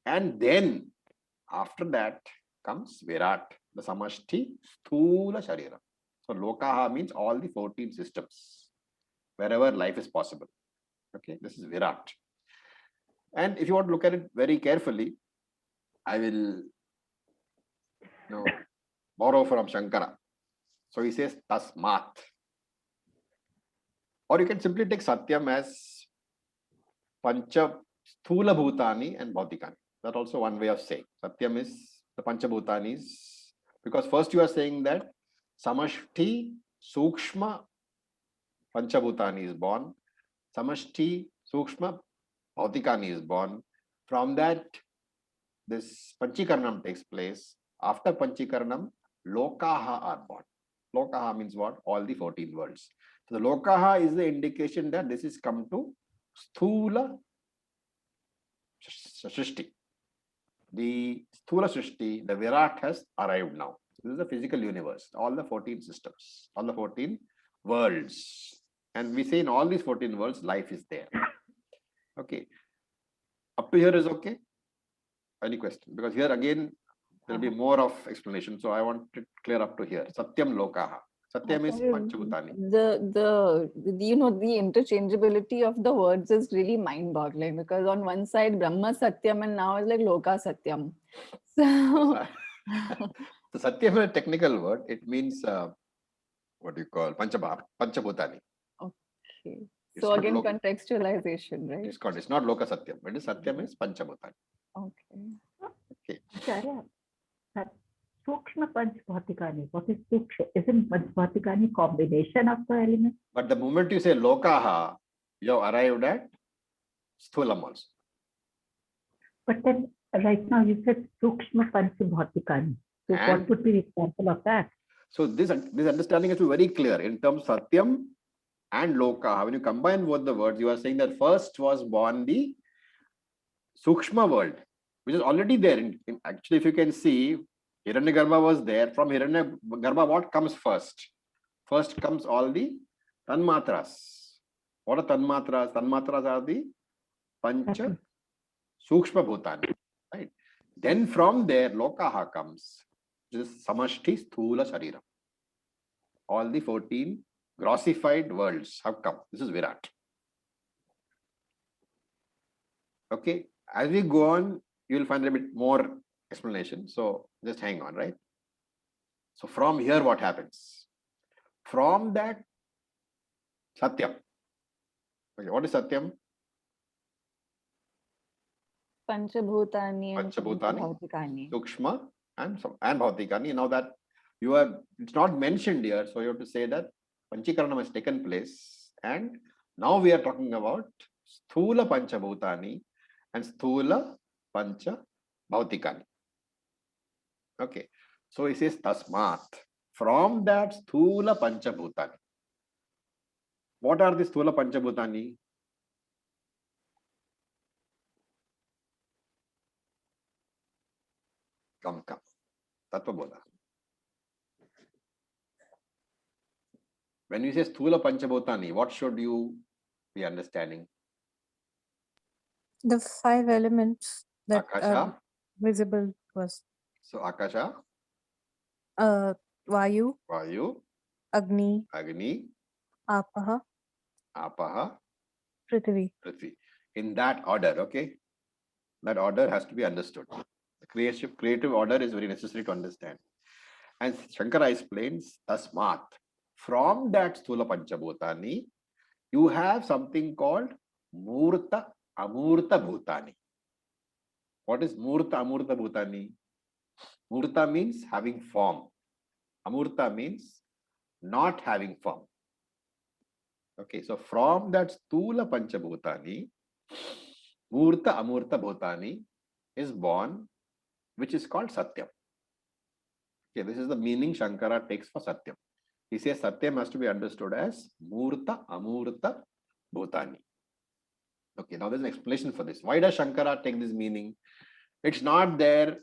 And then after that comes Virat, the Samashti Sthula Sharira. So Lokaha means all the 14 systems, wherever life is possible. Okay, this is Virat. And if you want to look at it very carefully, I will borrow from Shankara. So he says Tasmat. Or you can simply take Satyam as Pancha Sthula Bhutani and Bhautikani. That's also one way of saying. Satyam is the Pancha Bhutanis. Because first you are saying that Samashti Sukshma Pancha Bhutani is born. Samashti Sukshma Bhautikani is born. From that, this Panchikaranam takes place. After Panchikaranam, Lokaha are born. Lokaha means what? All the 14 worlds. So the Lokaha is the indication that this is come to Sthula Srishti. The Sthula Srishti, the Virat has arrived now. This is the physical universe, all the 14 systems, all the 14 worlds. And we say in all these 14 worlds, life is there. Okay. Up to here is okay? Any question? Because here again, there will be more of explanation. So I want to clear up to here. Satyam Lokaha. Satyam is Panchabhutani. The interchangeability of the words is really mind-boggling, because on one side Brahma Satyam and now it's like Loka Satyam. So So Satyam is a technical word. It means what do you call Panchabhutani. okay. It's So not again, Loka. contextualization, right? It's not Loka Satyam. It is Satyam is Panchabhutani. Okay. Acharya, Sukshma Panchbhautikani. What is Sukshma? Isn't Panchbhautikani combination of the elements? But the moment you say Lokaha, you have arrived at Sthulam also. But then right now you said Sukshma Panchbhautikani. So And- what would be the example of that? So this understanding is very clear in terms of Satyam and Lokaha. When you combine both the words, you are saying that first was born the Sukshma world, which is already there. Actually, if you can see, Hiranyagarbha was there. From Hiranyagarbha, what comes first? First comes all the Tanmatras. What are Tanmatras? Tanmatras are the Pancha Sukshma Bhutani. Right? Then from there, Lokaha comes. This is Samashti Sthula Sharira. All the 14 grossified worlds have come. This is Virat. Okay. As we go on, you will find a bit more explanation. So just hang on, right? So from here, what happens? From that, Satyam. Okay, what is Satyam? Panchabhutani and Panchabhutani, Bhautikani. Sukshma and Bhautikani. Now that it's not mentioned here, so you have to say that Panchikaranam has taken place, and now we are talking about Sthula Panchabhutani and Sthula Pancha Bhautikani. Okay, so he says Tasmat. From that Sthula Panchabhutani. What are the Sthula Panchabhutani? Come. Tattva bola. When you say Sthula Panchabhutani, what should you be understanding? The 5 elements that Akasha. are visible to us. So Akasha, Vayu, Vayu, Agni, Agni, Apaha, Apaha, Prithvi. Prithvi. In that order, okay? That order has to be understood. The creative order is very necessary to understand. And Shankara explains, Tasmat. From that Sthula Panchabhutani, you have something called Murta Amurta Bhutani. What is Murta Amurta Bhutani? Murta means having form. Amurta means not having form. Okay, so from that Sthula Panchabhutani, Murta Amurta Bhutani is born, which is called Satyam. Okay, this is the meaning Shankara takes for Satyam. He says Satyam has to be understood as Murta Amurta Bhutani. Okay, now there's an explanation for this. Why does Shankara take this meaning? It's not there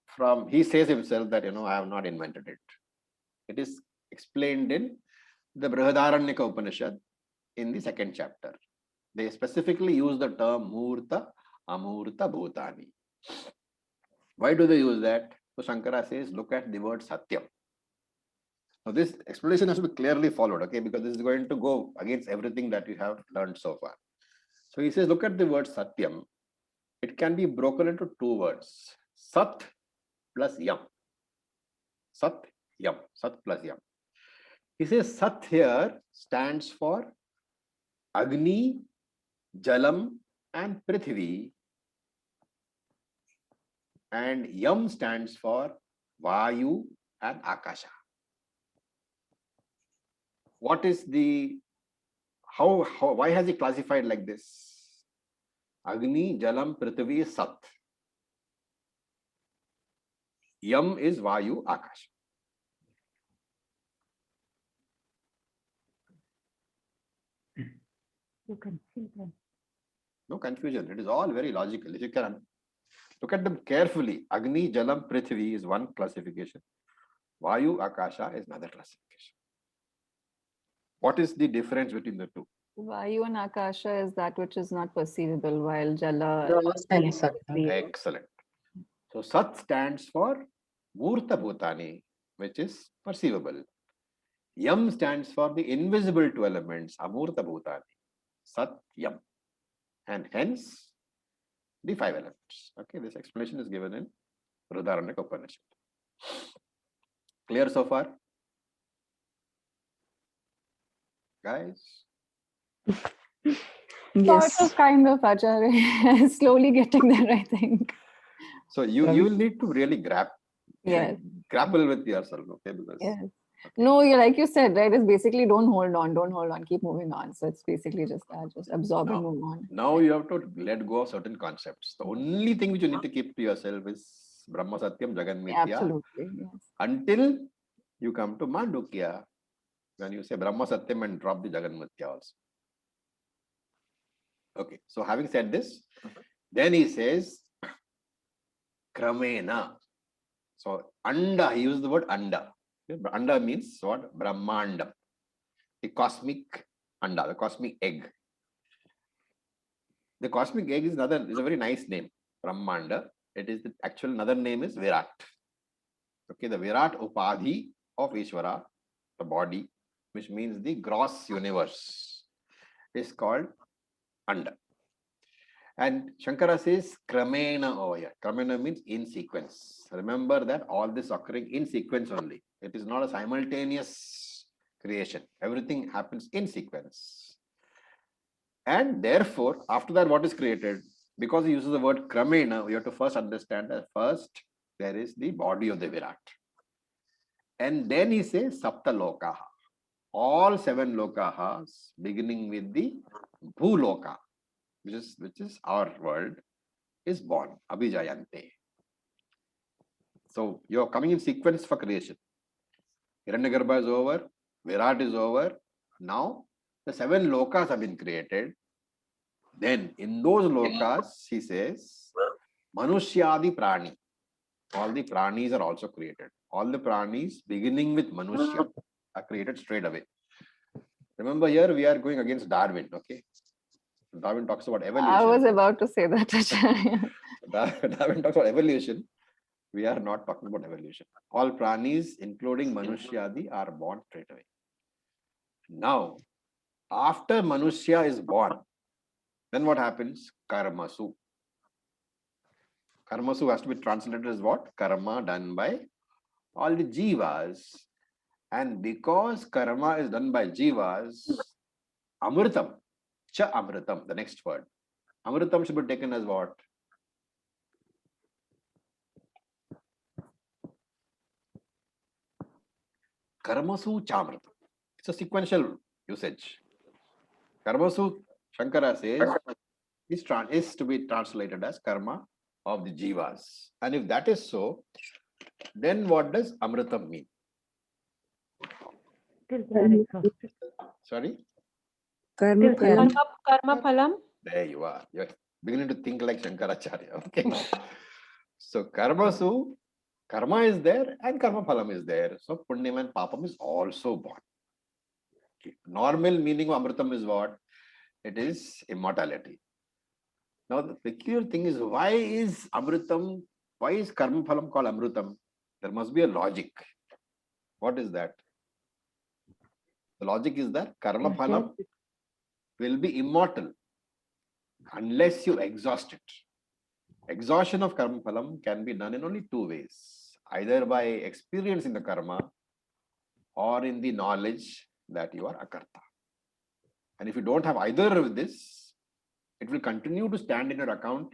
from, he says himself that, I have not invented it. It is explained in the Brihadaranyaka Upanishad in the 2nd chapter. They specifically use the term Murta Amurta Bhutani. Why do they use that? So Shankara says, look at the word Satyam. Now this explanation has to be clearly followed, okay? Because this is going to go against everything that you have learned so far. So he says, look at the word Satyam. It can be broken into 2 words. Sat plus Yam. Sat, Yam. Sat plus Yam. He says Sat here stands for Agni, Jalam and Prithvi. And Yam stands for Vayu and Akasha. What is the, why has he classified like this? Agni, Jalam, Prithvi, Sat. Yam is Vayu, Akasha. You can see them. No confusion. It is all very logical. If you can look at them carefully, Agni, Jalam, Prithvi is one classification. Vayu, Akasha is another classification. What is the difference between the two? Vayu and Akasha is that which is not perceivable, while Jala Gross and is Sat. perceivable. Excellent. So Sat stands for Murta Bhutani, which is perceivable. Yam stands for the invisible two elements, Amurta Bhutani, Sat, Yam. And hence, the 5 elements. Okay, this explanation is given in Rudraranyaka Upanishad. Clear so far? Guys? Sort of, kind of, Acharya. Slowly getting there, I think. So you will need to really Yes. grapple with yourself, okay? Because Yes. No, like you said, right? It's basically don't hold on, keep moving on. So it's basically just that, just absorb and move on. now you have to let go of certain concepts. The only thing which you need to keep to yourself is Brahma Satyam Jagan Mithya. Absolutely, yes. Until you come to Mandukya, when you say Brahma Satyam and drop the Jagan Mithya also. Okay, so having said this, then he says Kramena. So Anda, he used the word Anda. Anda means what? Brahmandam. The cosmic Anda, the cosmic egg. The cosmic egg is a very nice name, Brahmanda. It is the actual another name is Virat. Okay, the Virat Upadhi of Ishvara, the body, which means the gross universe, is called Anda. And Shankara says Kramena over here. Kramena means in sequence. Remember that all this occurring in sequence only. It is not a simultaneous creation. Everything happens in sequence. And therefore, after that, what is created? Because he uses the word Kramena, we have to first understand that first there is the body of the Virat. And then he says Sapta Lokaha. All 7 lokahas, beginning with the Bhuloka, which is our world, is born. Abhijayante. So you're coming in sequence for creation. Hiranyagarbha is over, Virat is over. Now the 7 lokas have been created. Then in those lokas, he says, Manushyadi Prani. All the pranis are also created. All the pranis beginning with Manushya are created straight away. Remember here we are going against Darwin, okay? Darwin talks about evolution. I was about to say that, Acharya. Darwin talks about evolution. We are not talking about evolution. All pranis, including Manushyadi, are born straight away. Now, after Manushya is born, then what happens? Karmasu. Karmasu has to be translated as what? Karma done by all the jivas. And because karma is done by jivas, amritam, cha amritam, the next word. Amritam should be taken as what? Karmasu chamritam. It's a sequential usage. Karmasu, Shankara says, is to be translated as karma of the jivas. And if that is so, then what does amritam mean? Till they are exhausted. Sorry? Karma Till they are- phalam. Karma phalam. There you are. You're beginning to think like Shankaracharya. Okay. So karmasu, karma is there and karma phalam is there. So punyam and papam is also born. Okay. Normal meaning of amritam is what? It is immortality. Now the peculiar thing is, why is amritam, why is karma phalam called amritam? There must be a logic. What is that? The logic is that karma phalam will be immortal unless you exhaust it. Exhaustion of karma phalam can be done in only 2 ways. Either by experiencing the karma or in the knowledge that you are akarta. And if you don't have either of this, it will continue to stand in your account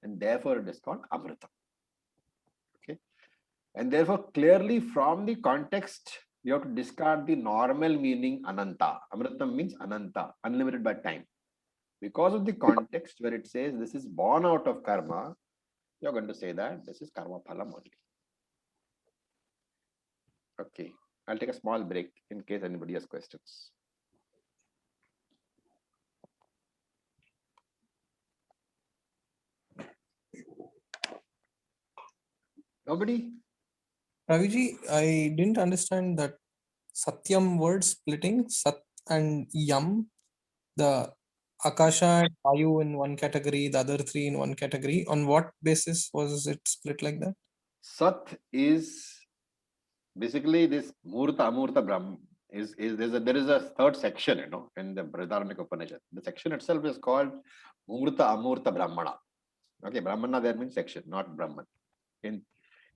and therefore it is called amrita. Okay. And therefore clearly from the context, you have to discard the normal meaning ananta. Amritam means ananta, unlimited by time. Because of the context where it says this is born out of karma, you're going to say that this is karma phalam only. Okay, I'll take a small break in case anybody has questions. Nobody? Raviji, I didn't understand that Satyam word splitting, Sat and Yam, the Akasha and Vayu in one category, the other three in one category. On what basis was it split like that? Sat is basically this Murta Amurta Brahm there is a third section, in the Brihadaranyaka Upanishad. The section itself is called Murta Amurta Brahmana. Okay, Brahmana there means section, not Brahman. In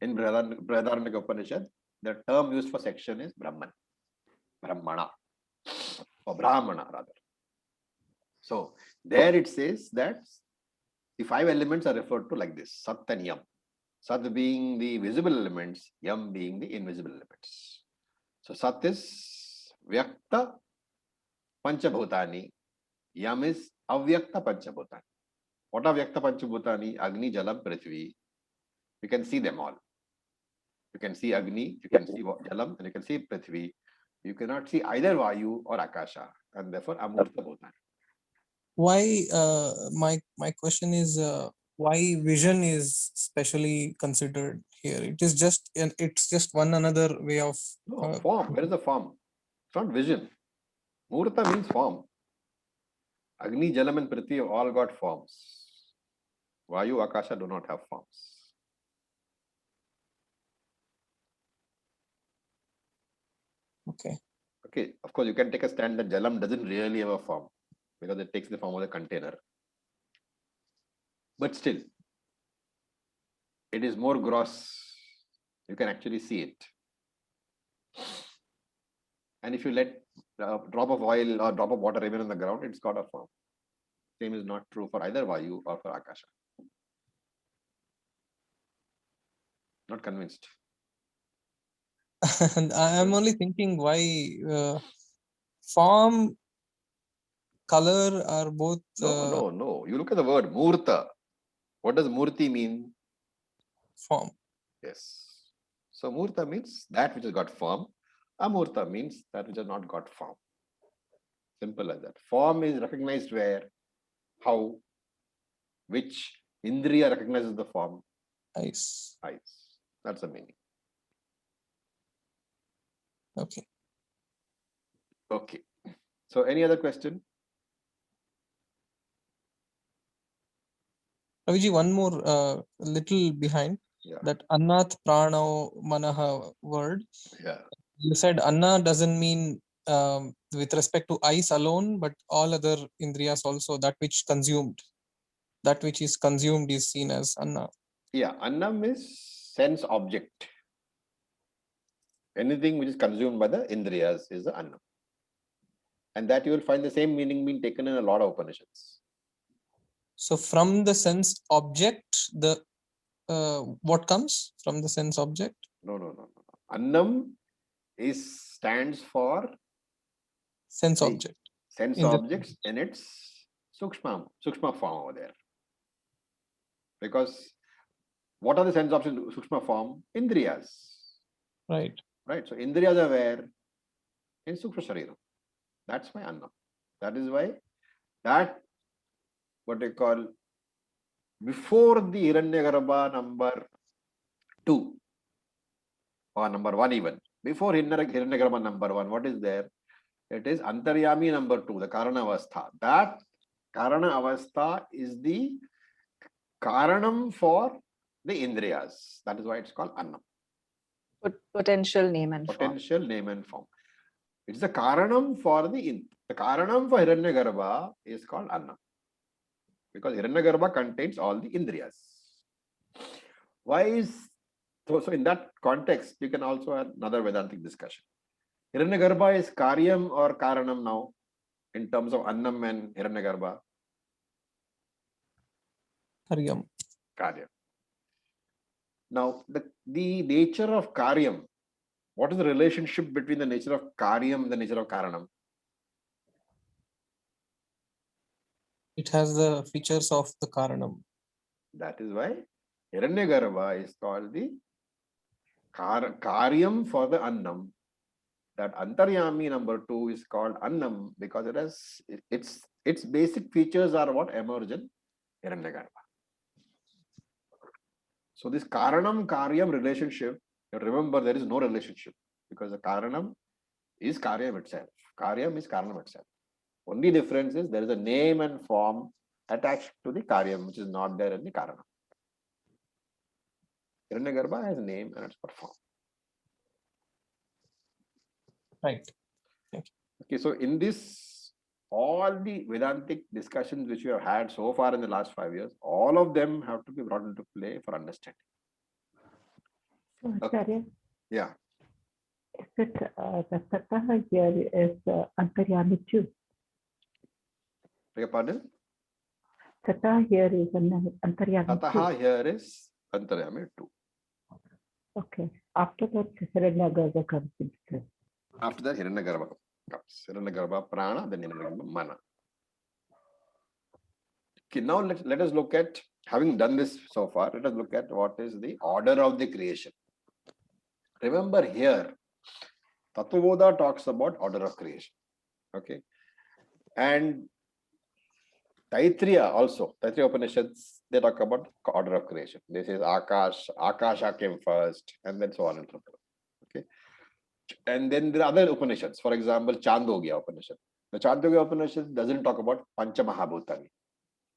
Brihadaranyaka Upanishad, the term used for section is Brahman, Brahmana, or Brahmana rather. So there it says that the 5 elements are referred to like this: Sat and Yam. Sat being the visible elements, Yam being the invisible elements. So Sat is Vyakta Panchabhutani, Yam is Avyakta Panchabhutani. What are Vyakta Panchabhutani? Agni, Jalam, Prithvi. You can see them all. You can see Agni, you can see Jalam, and you can see Prithvi. You cannot see either Vayu or Akasha, and therefore Amurta Bhutani. Why? My question is why vision is specially considered here? It's just one another way of form. Where is the form? It's not vision. Murta means form. Agni, Jalam, and Prithvi have all got forms. Vayu, Akasha do not have forms. Okay. Okay. Of course, you can take a stand that Jalam doesn't really have a form because it takes the form of the container. But still, it is more gross. You can actually see it. And if you let a drop of oil or drop of water remain on the ground, it's got a form. Same is not true for either Vayu or for Akasha. Not convinced. And I'm only thinking why form, color are both. No. You look at the word Murta. What does Murti mean? Form. Yes. So Murta means that which has got form. Amurta means that which has not got form. Simple as that. Form is recognized where, how, which Indriya recognizes the form. Eyes. That's the meaning. Okay. Okay. So any other question? Raviji, one more little behind. Yeah. That Annat Prano Manaha word. Yeah. You said Anna doesn't mean with respect to eyes alone, but all other Indriyas also, that which consumed. That which is consumed is seen as Anna. Yeah, Annam is sense object. Anything which is consumed by the Indriyas is the Annam. And that you will find the same meaning being taken in a lot of Upanishads. So from the sense object, the what comes from the sense object? No. Annam stands for sense object. Sense in objects in its Sukshma form over there. Because what are the sense objects in Sukshma form? Indriyas. Right. So Indriyas are where? In Sukshma Shariram. That's why Annam. That is why that what they call before the Hiranyagarbha number 2 or number 1 even. Before Hiranyagarbha number 1, what is there? It is Antaryami number 2, the Karana Avastha. That Karana Avastha is the Karanam for the Indriyas. That is why it's called Annam. Potential name and form. It's the Karanam for the Karanam for Hiranyagarbha is called Annam. Because Hiranyagarbha contains all the Indriyas. Why is so in that context, you can also have another Vedantic discussion. Hiranyagarbha is Karyam or Karanam now in terms of Annam and Hiranyagarbha? Karyam. Now, the nature of Karyam, what is the relationship between the nature of Karyam and the nature of Karanam? It has the features of the Karanam. That is why Hiranyagarbha is called the Karyam for the Annam. That Antaryami number 2 is called Annam because it has its basic features are what emerge in Hiranyagarbha. So this Karanam Karyam relationship But remember, there is no relationship because the Karanam is Karyam itself. Karyam is Karanam itself. Only difference is there is a name and form attached to the Karyam, which is not there in the Karanam. Hiranyagarbha has a name and it's got form. Right. Okay, so in this, all the Vedantic discussions which we have had so far in the last 5 years, all of them have to be brought into play for understanding. So, Okay. Acharya, Yeah. is it the Tataha here is Antaryami too? Beg your pardon? Tata here is an Antaryami Tataha too. here is Antaryami too. Okay. After that, Hiranyagarbha comes into play. After that, Hiranyagarbha comes. Hiranyagarbha Prana, then Hiranyagarbha Mana. Okay, now let us look at, having done this so far, let us look at what is the order of the creation. Remember here, Tattvabodha talks about order of creation. Okay. And Taittiriya also, Taittiriya Upanishads, they talk about order of creation. This is Akasha came first, and then so on and so forth. Okay. And then there are other Upanishads, for example, Chandogya Upanishad. The Chandogya Upanishad doesn't talk about Pancha Mahabhutani.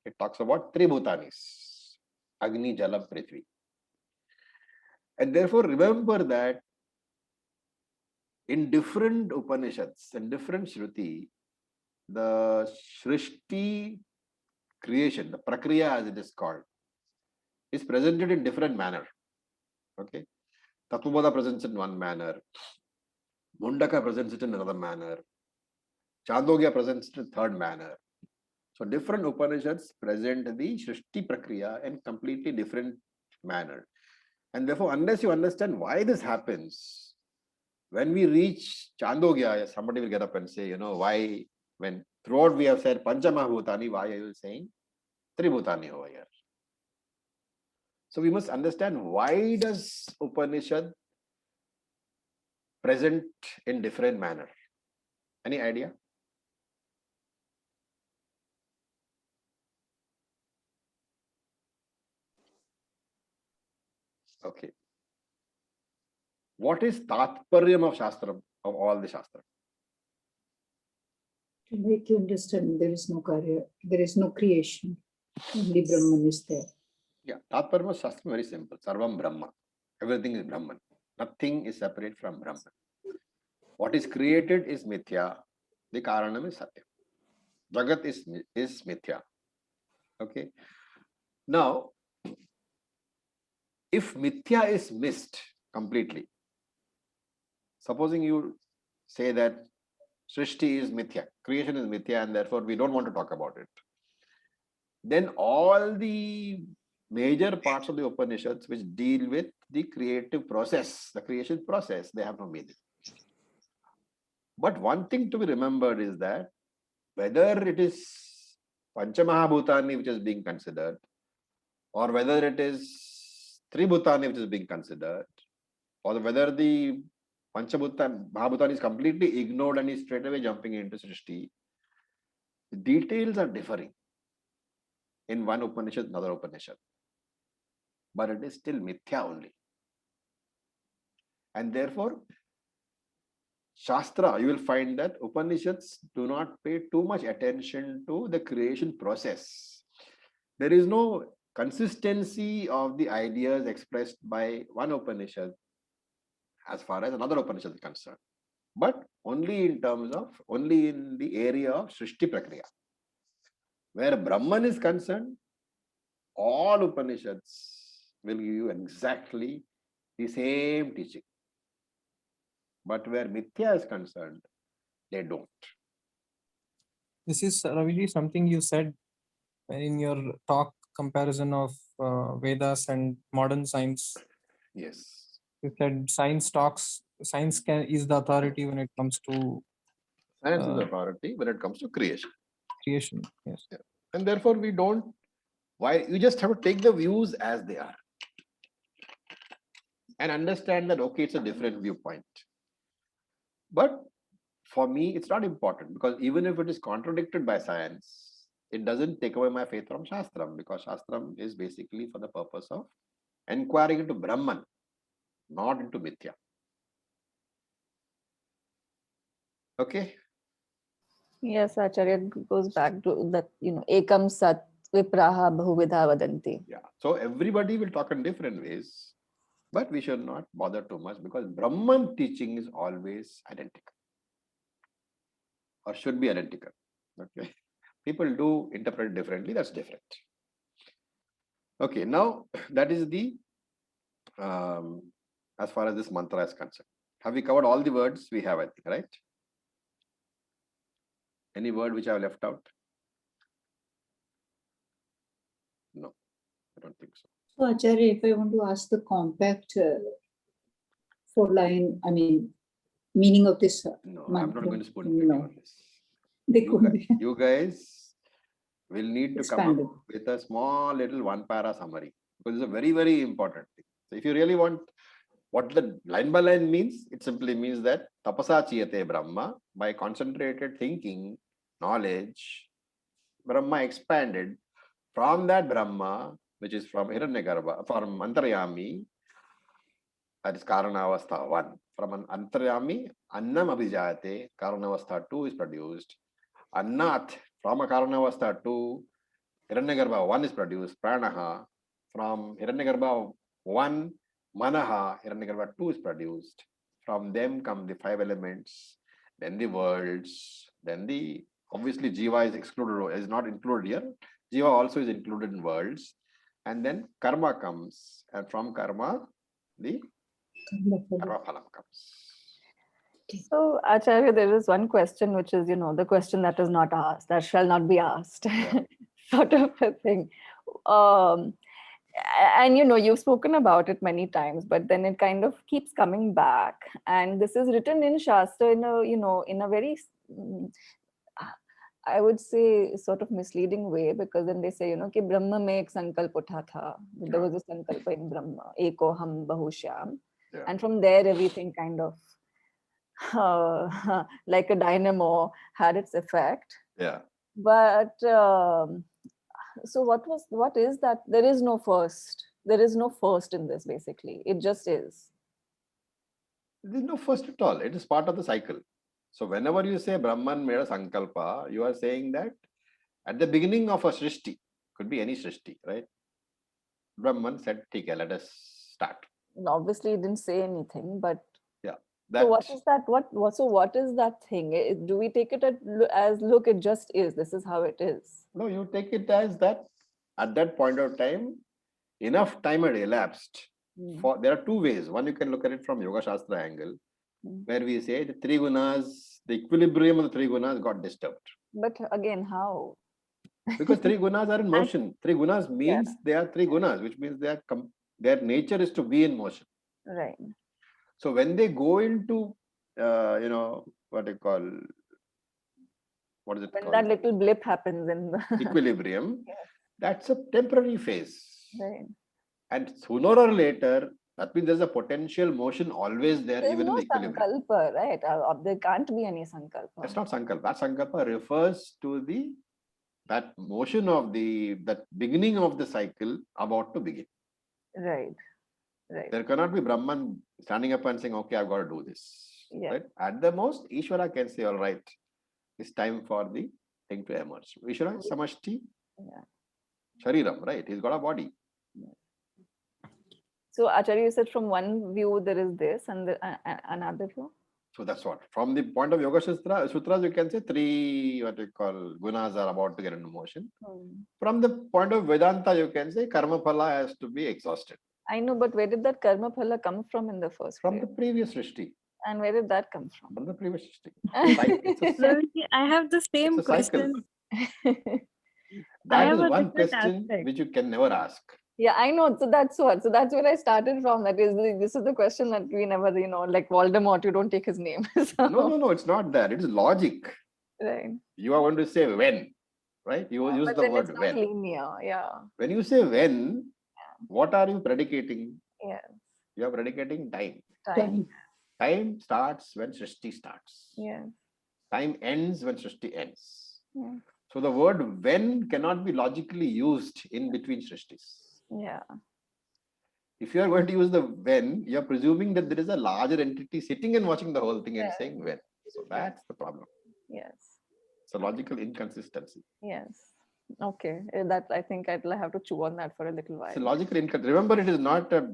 It talks about Three Bhutanis, Agni, Jala, Prithvi. And therefore, remember that in different Upanishads and different Shruti, the Shrishti creation, the Prakriya as it is called, is presented in different manner. Okay. Tattvabodha presents it in one manner. Mundaka presents it in another manner. Chandogya presents it in third manner. So different Upanishads present the Shrishti Prakriya in completely different manner. And therefore, unless you understand why this happens, when we reach Chandogya, somebody will get up and say, why, when throughout we have said Pancha Mahabhutani, why are you saying Tribhutani over here? So we must understand, why does Upanishad present in different manner? Any idea? Okay. What is Tatparyam of Shastram, of all the Shastra? To make you understand, there is no Karya, there is no creation. Only Brahman is there. Yeah, Tatparyam of Shastram, very simple. Sarvam Brahma. Everything is Brahman. Nothing is separate from Brahman. What is created is Mithya. The Karanam is Satya. Jagat is Mithya. Okay. Now, if Mithya is missed completely, supposing you say that Srishti is Mithya, creation is Mithya, and therefore we don't want to talk about it, then all the major parts of the Upanishads which deal with the creative process, the creation process, they have no meaning. But one thing to be remembered is that whether it is Panchamahabhutani which is being considered, or whether it is Tribhutani which is being considered, or whether the Mahabhutani is completely ignored and is straight away jumping into Srishti, the details are differing in one Upanishad, another Upanishad. But it is still Mithya only. And therefore, Shastra, you will find that Upanishads do not pay too much attention to the creation process. There is no consistency of the ideas expressed by one Upanishad as far as another Upanishad is concerned, but only in the area of Srishti Prakriya. Where Brahman is concerned, all Upanishads will give you exactly the same teaching. But where Mithya is concerned, they don't. This is, Raviji, something you said in your talk comparison of Vedas and modern science. Yes. You said science is the authority when it comes to Science is the authority when it comes to creation. Creation, yes. Yeah. And therefore we don't, why you just have to take the views as they are and understand that, okay, it's a different viewpoint. But for me, it's not important, because even if it is contradicted by science, it doesn't take away my faith from Shastram, because Shastram is basically for the purpose of inquiring into Brahman. not into mithya. Okay. Yes, Acharya, it goes back to that, ekam sat vipraha bahuvidha vadanti. Yeah. So everybody will talk in different ways, but we should not bother too much because Brahman teaching is always identical or should be identical. Okay. People do interpret it differently. That's different. Okay. Now that is the as far as this mantra is concerned. Have we covered all the words we have? I think, right? Any word which I have left out? No, I don't think so. So Acharya, if I want to ask the compact 4-line, meaning of this No, mantra, I'm not going to spoon feed you no. on this. They could be You guys will need to come expanded. up with a small little one para summary because it's a very, very important thing. So if you really want what the line by line means, it simply means that tapasa chiyate Brahma, by concentrated thinking, knowledge, Brahma expanded from that Brahma, which is from Hiranyagarbha, from Antaryami, that is Karanavastha 1. From an Antaryami, Annam Abhijayate, Karanavastha 2 is produced. Annat, from a Karanavastha 2, Hiranyagarbha 1 is produced, Pranaha. From Hiranyagarbha 1, Manaha, Hiranyagarbha 2 is produced. From them come the 5 elements, then the worlds, then the, obviously Jiva is excluded, is not included here. Jiva also is included in worlds. And then Karma comes, and from Karma, the Karma Phalam comes. So, Acharya, there is one question which is, the question that is not asked, that shall not be asked, Yeah. sort of a thing. And you've spoken about it many times, but then it kind of keeps coming back. And this is written in Shastra in a very, I would say, sort of misleading way, because then they say, ki Brahma mein ek sankalp utha tha. There was a sankalpa in Brahma, eko ham bahushyam. Yeah. And from there, everything kind of like a dynamo had its effect. Yeah. But so what is that? There is no first. There is no first in this, basically. It just is. There is no first at all. It is part of the cycle. So whenever you say Brahman made a sankalpa, you are saying that at the beginning of a srishti, could be any srishti, right? Brahman said, "Okay, let us start." Obviously, he didn't say anything, but yeah. So what is that? What is that thing? Do we take it as look? It just is. This is how it is. No, you take it as that at that point of time, enough time had elapsed. For there are two ways. One, you can look at it from Yoga Shastra angle, where we say the three gunas, the equilibrium of the three gunas got disturbed. But again, how? Because three gunas are in motion. Three gunas means they are three gunas, which means their nature is to be in motion. Right. So when they go into, what is it called? When that little blip happens in the equilibrium, that's a temporary phase. Right. And sooner or later, that means there's a potential motion always there, there's even no in the equilibrium. sankalpa, right? There can't be any sankalpa. That's not sankalpa. That sankalpa refers to that motion of that beginning of the cycle about to begin. Right. Right. There cannot be Brahman standing up and saying, "Okay, I've got to do this." Yeah. Right? At the most, Ishvara can say, "All right, it's time for the thing to emerge." Ishvara, Samashti, Shariram, right? He's got a body. So Acharya, you said from one view there is this, and another view. So that's what. From the point of Yoga Sutras, you can say three gunas are about to get into motion. From the point of Vedanta, you can say karma phala has to be exhausted. I know, but where did that karma phala come from in the first place? From the previous srishti. And where did that come from? From the previous srishti. I have the same question. That is one question which you can never ask. Yeah, I know. So that's what. So that's where I started from. That is, this is the question that we never, like Voldemort, you don't take his name. So. No, it's not that. It is logic. Right. You are going to say when, right? You use the word it's when. Not linear, yeah. When you say when, what are you predicating? Yes. You are predicating time. Time starts when Srishti starts. Yes. Time ends when Srishti ends. Yeah. So the word when cannot be logically used in between Srishtis. Yeah. If you are going to use the when, you are presuming that there is a larger entity sitting and watching the whole thing and saying when. So that's the problem. Yes. It's a logical inconsistency. Yes. Okay. That I think I'll have to chew on that for a little while. It's a logical inconsistency. Remember, it is not a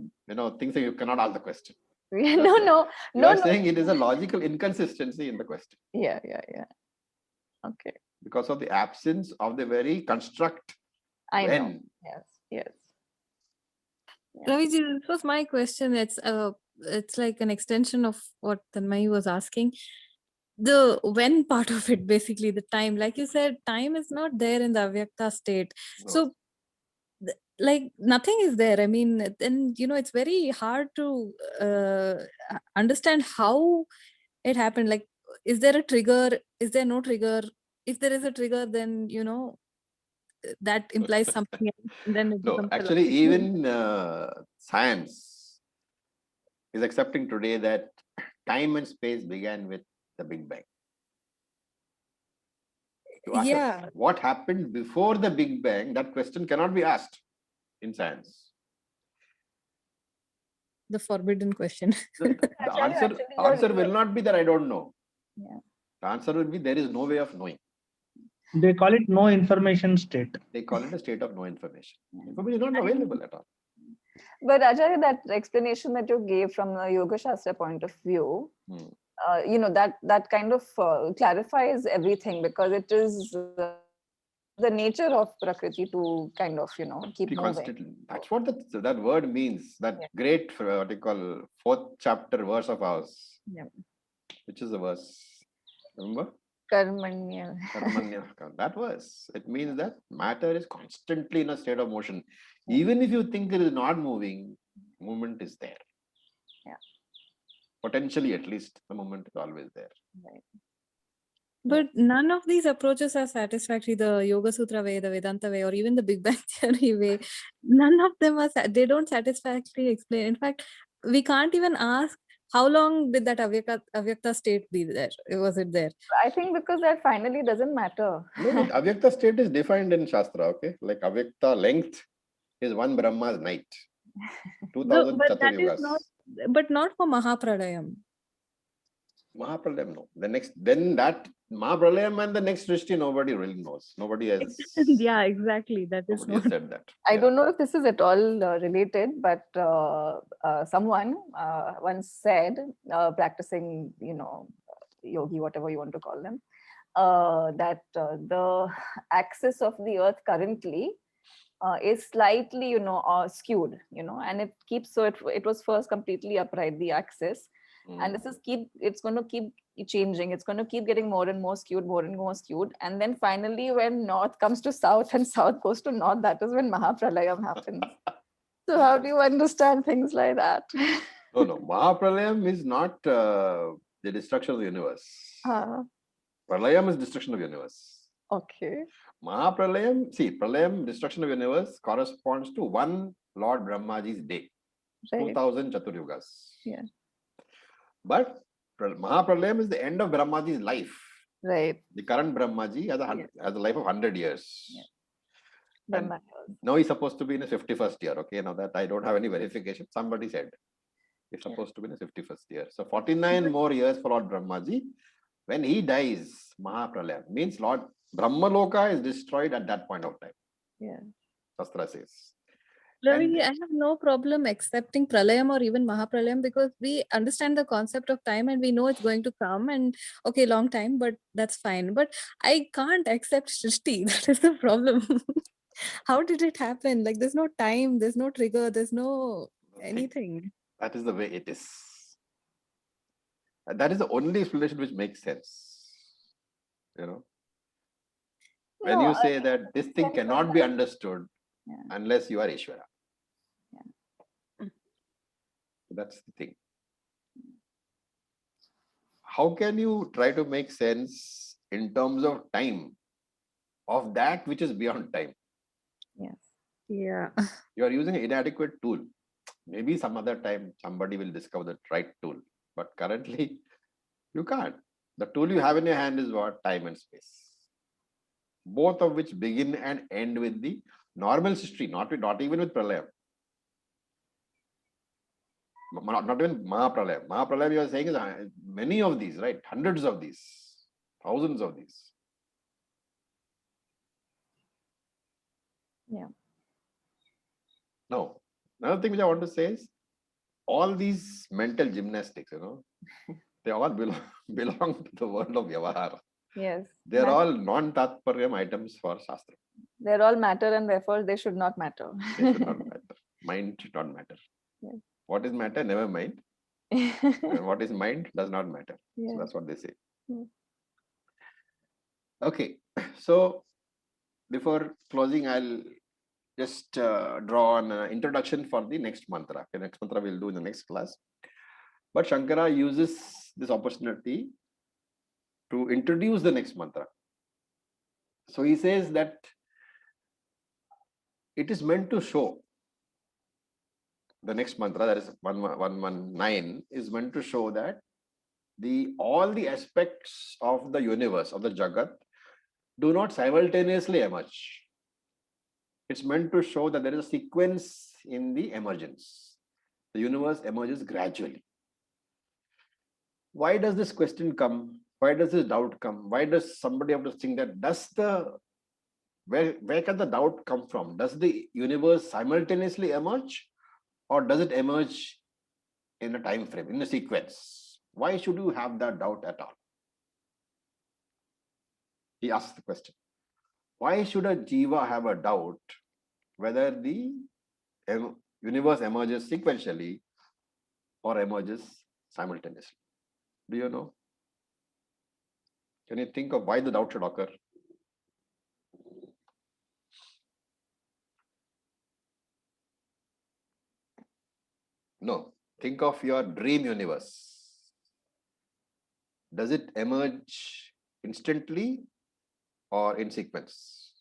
thing that you cannot ask the question. No. You are saying it is a logical inconsistency in the question. Yeah. Okay. Because of the absence of the very construct I when. know. Yes. Raviji, this was my question. It's like an extension of what Tanmay was asking. The when part of it, basically the time, like you said, time is not there in the avyakta state. No. So like nothing is there. I mean, then it's very hard to understand how it happened. Like, is there a trigger? Is there no trigger? If there is a trigger, then that implies something else, and then it No, becomes actually, philosophy. even science is accepting today that time and space began with the Big Bang. To ask Yeah. what happened before the Big Bang, that question cannot be asked in science. The forbidden question. The answer will not be that I don't know. Yeah. The answer will be there is no way of knowing. They call it no information state. They call it a state of no information. Information is not available at all. But Acharya, that explanation that you gave from the Yoga Shastra point of view, that kind of clarifies everything, because it is the nature of Prakriti to kind of, keep moving. That's what that word means. That great, what you call, 4th chapter verse of ours. Yeah. Which is the verse? Remember? Karmanya. Karmanya. That verse. It means that matter is constantly in a state of motion. Even if you think it is not moving, movement is there. Yeah. Potentially, at least, the movement is always there. Right. But none of these approaches are satisfactory. The Yoga Sutra way, the Vedanta way, or even the Big Bang Theory way. None of them they don't satisfactorily explain. In fact, we can't even ask how long did that avyakta state be there? Was it there? I think because that finally doesn't matter. No, but avyakta state is defined in Shastra, okay? Like avyakta length is one Brahma's night. 2000 But that is Chaturyugas. not for Mahapralayam. Mahapralayam, no. Then that Mahapralayam and the next Srishti, nobody really knows. Nobody has. Yeah, exactly. That is Nobody has said that. I don't know if this is at all related, but someone once said, practicing, yogi, whatever you want to call them, that the axis of the earth currently is slightly, skewed, and it keeps, so it was first completely upright, the axis. And this is it's going to keep changing. It's going to keep getting more and more skewed, more and more skewed. And then finally, when north comes to south and south goes to north, that is when Mahapralayam happens. So how do you understand things like that? No. Mahapralayam is not the destruction of the universe. Pralayam is destruction of the universe. Okay. Mahapralayam, Pralayam, destruction of the universe, corresponds to one Lord Brahmaji's day. Right. 2000 Chaturyugas. Yeah. But Mahapralayam is the end of Brahmaji's life. Right. The current Brahmaji has a life of 100 years. Yeah. And now he's supposed to be in his 51st year. Okay, now that I don't have any verification, somebody said he's supposed to be in his 51st year. So 49 more years for Lord Brahmaji. When he dies, Mahapralayam means Lord Brahmaloka is destroyed at that point of time. Yeah. Shastra says. Ravi, I have no problem accepting Pralayam or even Mahapralayam, because we understand the concept of time and we know it's going to come, and okay, long time, but that's fine. But I can't accept Srishti. That is the problem. How did it happen? Like, there's no time, there's no trigger, there's no anything. That is the way it is. And that is the only explanation which makes sense. When you say that this thing cannot be understood unless you are Ishvara. That's the thing. How can you try to make sense in terms of time of that which is beyond time? Yes. Yeah. You are using an inadequate tool. Maybe some other time somebody will discover the right tool. But currently, you can't. The tool you have in your hand is what? Time and space. Both of which begin and end with the normal history, not even with Pralayam. not even Mahapralaya. Mahapralaya, you are saying, is many of these, right? Hundreds of these, thousands of these. Yeah. Now, another thing which I want to say is all these mental gymnastics, they all belong to the world of Vyavahara. Yes. They're all non-Tatparyam items for Shastra. They're all matter and therefore they should not matter. They should not matter. Mind should not matter. Yes. What is matter? Never mind. And what is mind does not matter. Yeah. So that's what they say. Yeah. Okay. So before closing, I'll just draw an introduction for the next mantra. The next mantra we'll do in the next class. But Shankara uses this opportunity to introduce the next mantra. So he says that it is meant to show, the next mantra, that is 119, is meant to show that all the aspects of the universe, of the Jagat, do not simultaneously emerge. It's meant to show that there is a sequence in the emergence. The universe emerges gradually. Why does this question come? Why does this doubt come? Why does somebody have to think that where can the doubt come from? Does the universe simultaneously emerge, or does it emerge in a time frame, in a sequence? Why should you have that doubt at all? He asks the question. Why should a jiva have a doubt whether the universe emerges sequentially or emerges simultaneously? Do you know? Can you think of why the doubt should occur? No. Think of your dream universe. Does it emerge instantly or in sequence?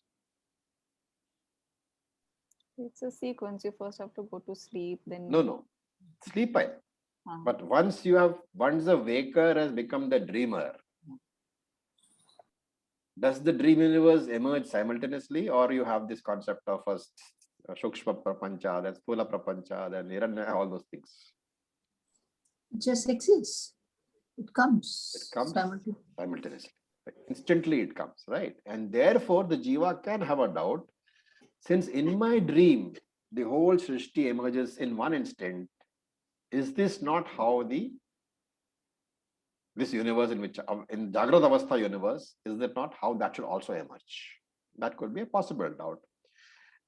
It's a sequence. You first have to go to sleep, then No. Sleep fine. But once the waker has become the dreamer, does the dream universe emerge simultaneously, or you have this concept of first Shukshma Prapancha, then Sthula Prapancha, then Hiranya, all those things? It just exists. It comes. It comes simultaneously. Instantly it comes, right? And therefore the jiva can have a doubt, since in my dream the whole Srishti emerges in one instant. Is this not how this universe in Jagrata Avastha universe, is that not how that should also emerge? That could be a possible doubt.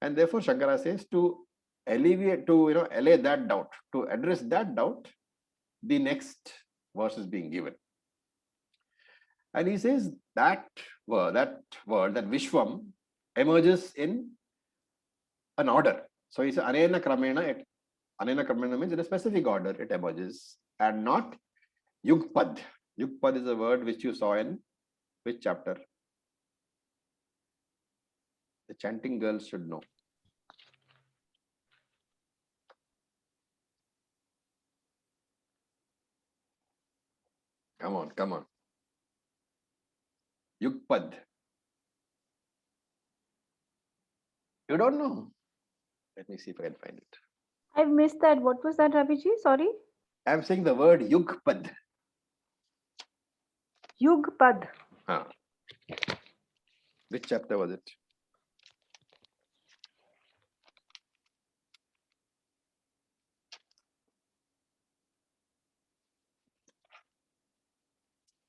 And therefore Shankara says to alleviate, allay that doubt, to address that doubt, the next verse is being given. And he says that word, that Vishwam, emerges in an order. So he says Anena Kramena, Anena Kramena means in a specific order it emerges, and not Yugpad. Yugpad is a word which you saw in which chapter? The chanting girls should know. Come on. Yugpad. You don't know? Let me see if I can find it. I've missed that. What was that, Raviji? Sorry. I'm saying the word Yugpad. Yugpad. Which chapter was it?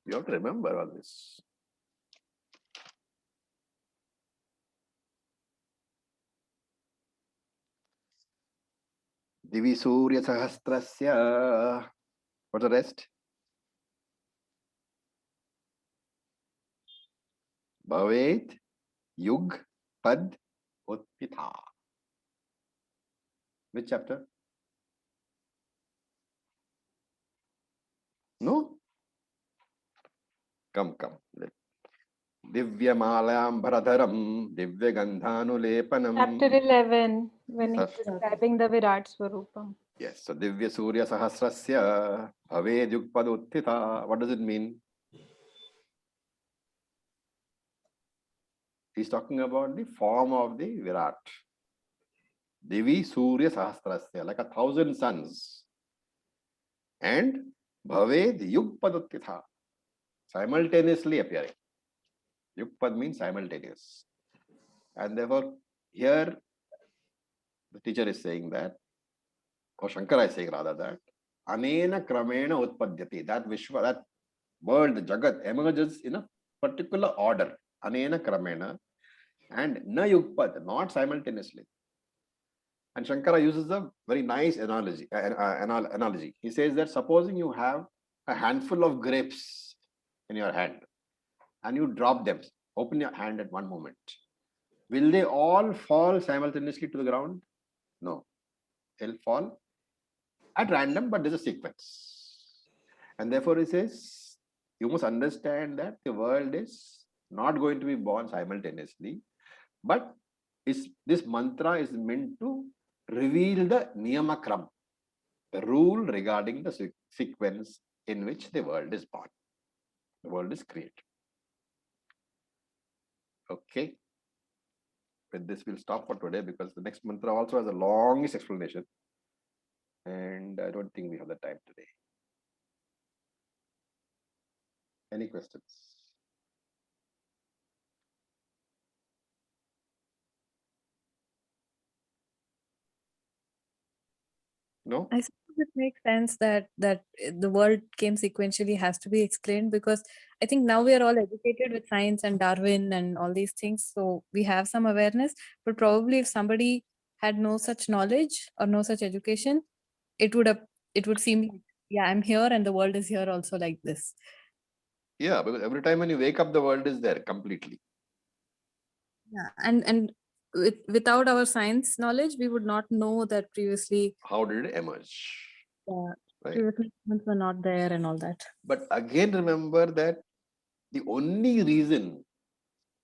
You have to remember all this. Divi Surya Sahastrasya. What's the rest? Bhavet Yug Pad Utpitha. Which chapter? No? Come. Divya Malayam Bharadharam Divya Gandhanulepanam. Chapter 11, when he's describing the Virat Swarupam. Yes, so Divya Surya Sahasrasya Bhaved Yugpad Utthita. What does it mean? He's talking about the form of the Virat. Divi Surya Sahasrasya, like 1,000 suns and bhaved yugpad uttitha, simultaneously appearing. Yugpad means simultaneous. And therefore, here the teacher is saying that, or Shankara is saying rather, that anena kramena utpadyati, that Vishwa, that world, the Jagat, emerges in a particular order. Anena kramena, and na yugpad, not simultaneously. And Shankara uses a very nice analogy. He says that supposing you have a handful of grapes in your hand and you drop them, open your hand at one moment. Will they all fall simultaneously to the ground? No. They'll fall at random, but there's a sequence. And therefore he says, you must understand that the world is not going to be born simultaneously, but this mantra is meant to reveal the niyamakram, the rule regarding the sequence in which the world is born, the world is created. Okay. With this, we'll stop for today because the next mantra also has a longest explanation. And I don't think we have the time today. Any questions? No? I suppose it makes sense that the world came sequentially has to be explained, because I think now we are all educated with science and Darwin and all these things, so we have some awareness. But probably if somebody had no such knowledge or no such education, it would seem, yeah, I'm here and the world is here also like this. Yeah, because every time when you wake up, the world is there completely. Yeah, and without our science knowledge, we would not know that previously. How did it emerge? Yeah, right? Previously humans were not there and all that. But again, remember that the only reason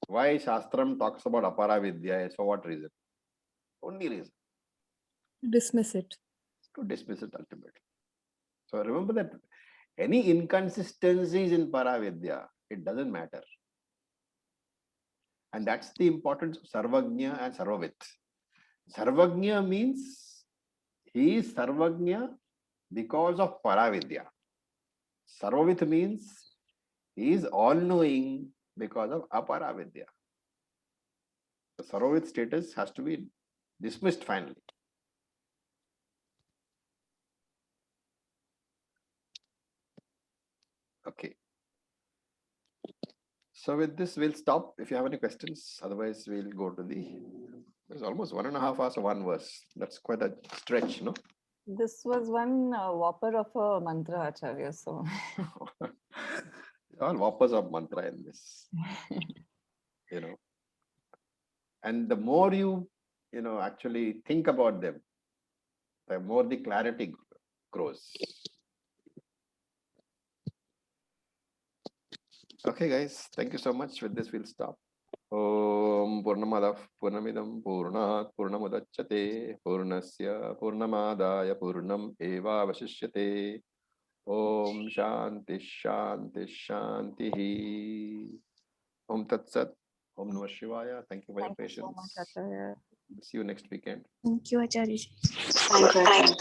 why Shastram talks about Aparavidya is for what reason? Only reason. Dismiss it. To dismiss it ultimately. So remember that any inconsistencies in Paravidya, it doesn't matter. And that's the importance of Sarvagnya and Sarvavit. Sarvagnya means he is Sarvagnya because of Paravidya. Sarvavit means he is all-knowing because of Aparavidya. The Sarvavit status has to be dismissed finally. Okay. So with this, we'll stop if you have any questions. Otherwise, we'll go to there's almost 1.5 hours of one verse. That's quite a stretch, no? This was one whopper of a mantra, Acharya. So all whoppers of mantra in this. And the more you actually think about them, the more the clarity grows. Okay, guys, thank you so much. With this, we'll stop. Om Purnamadav Purnamidam Purnat Purnamudachyate Purnasya Purnamadaya Purnam Eva Vasishyate. Om Shanti Shanti Shanti. Om Tat Sat. Om Namah Shivaya. Thank you for your patience. so much, Acharya. See you next weekend. Thank you, Acharya. Thank you.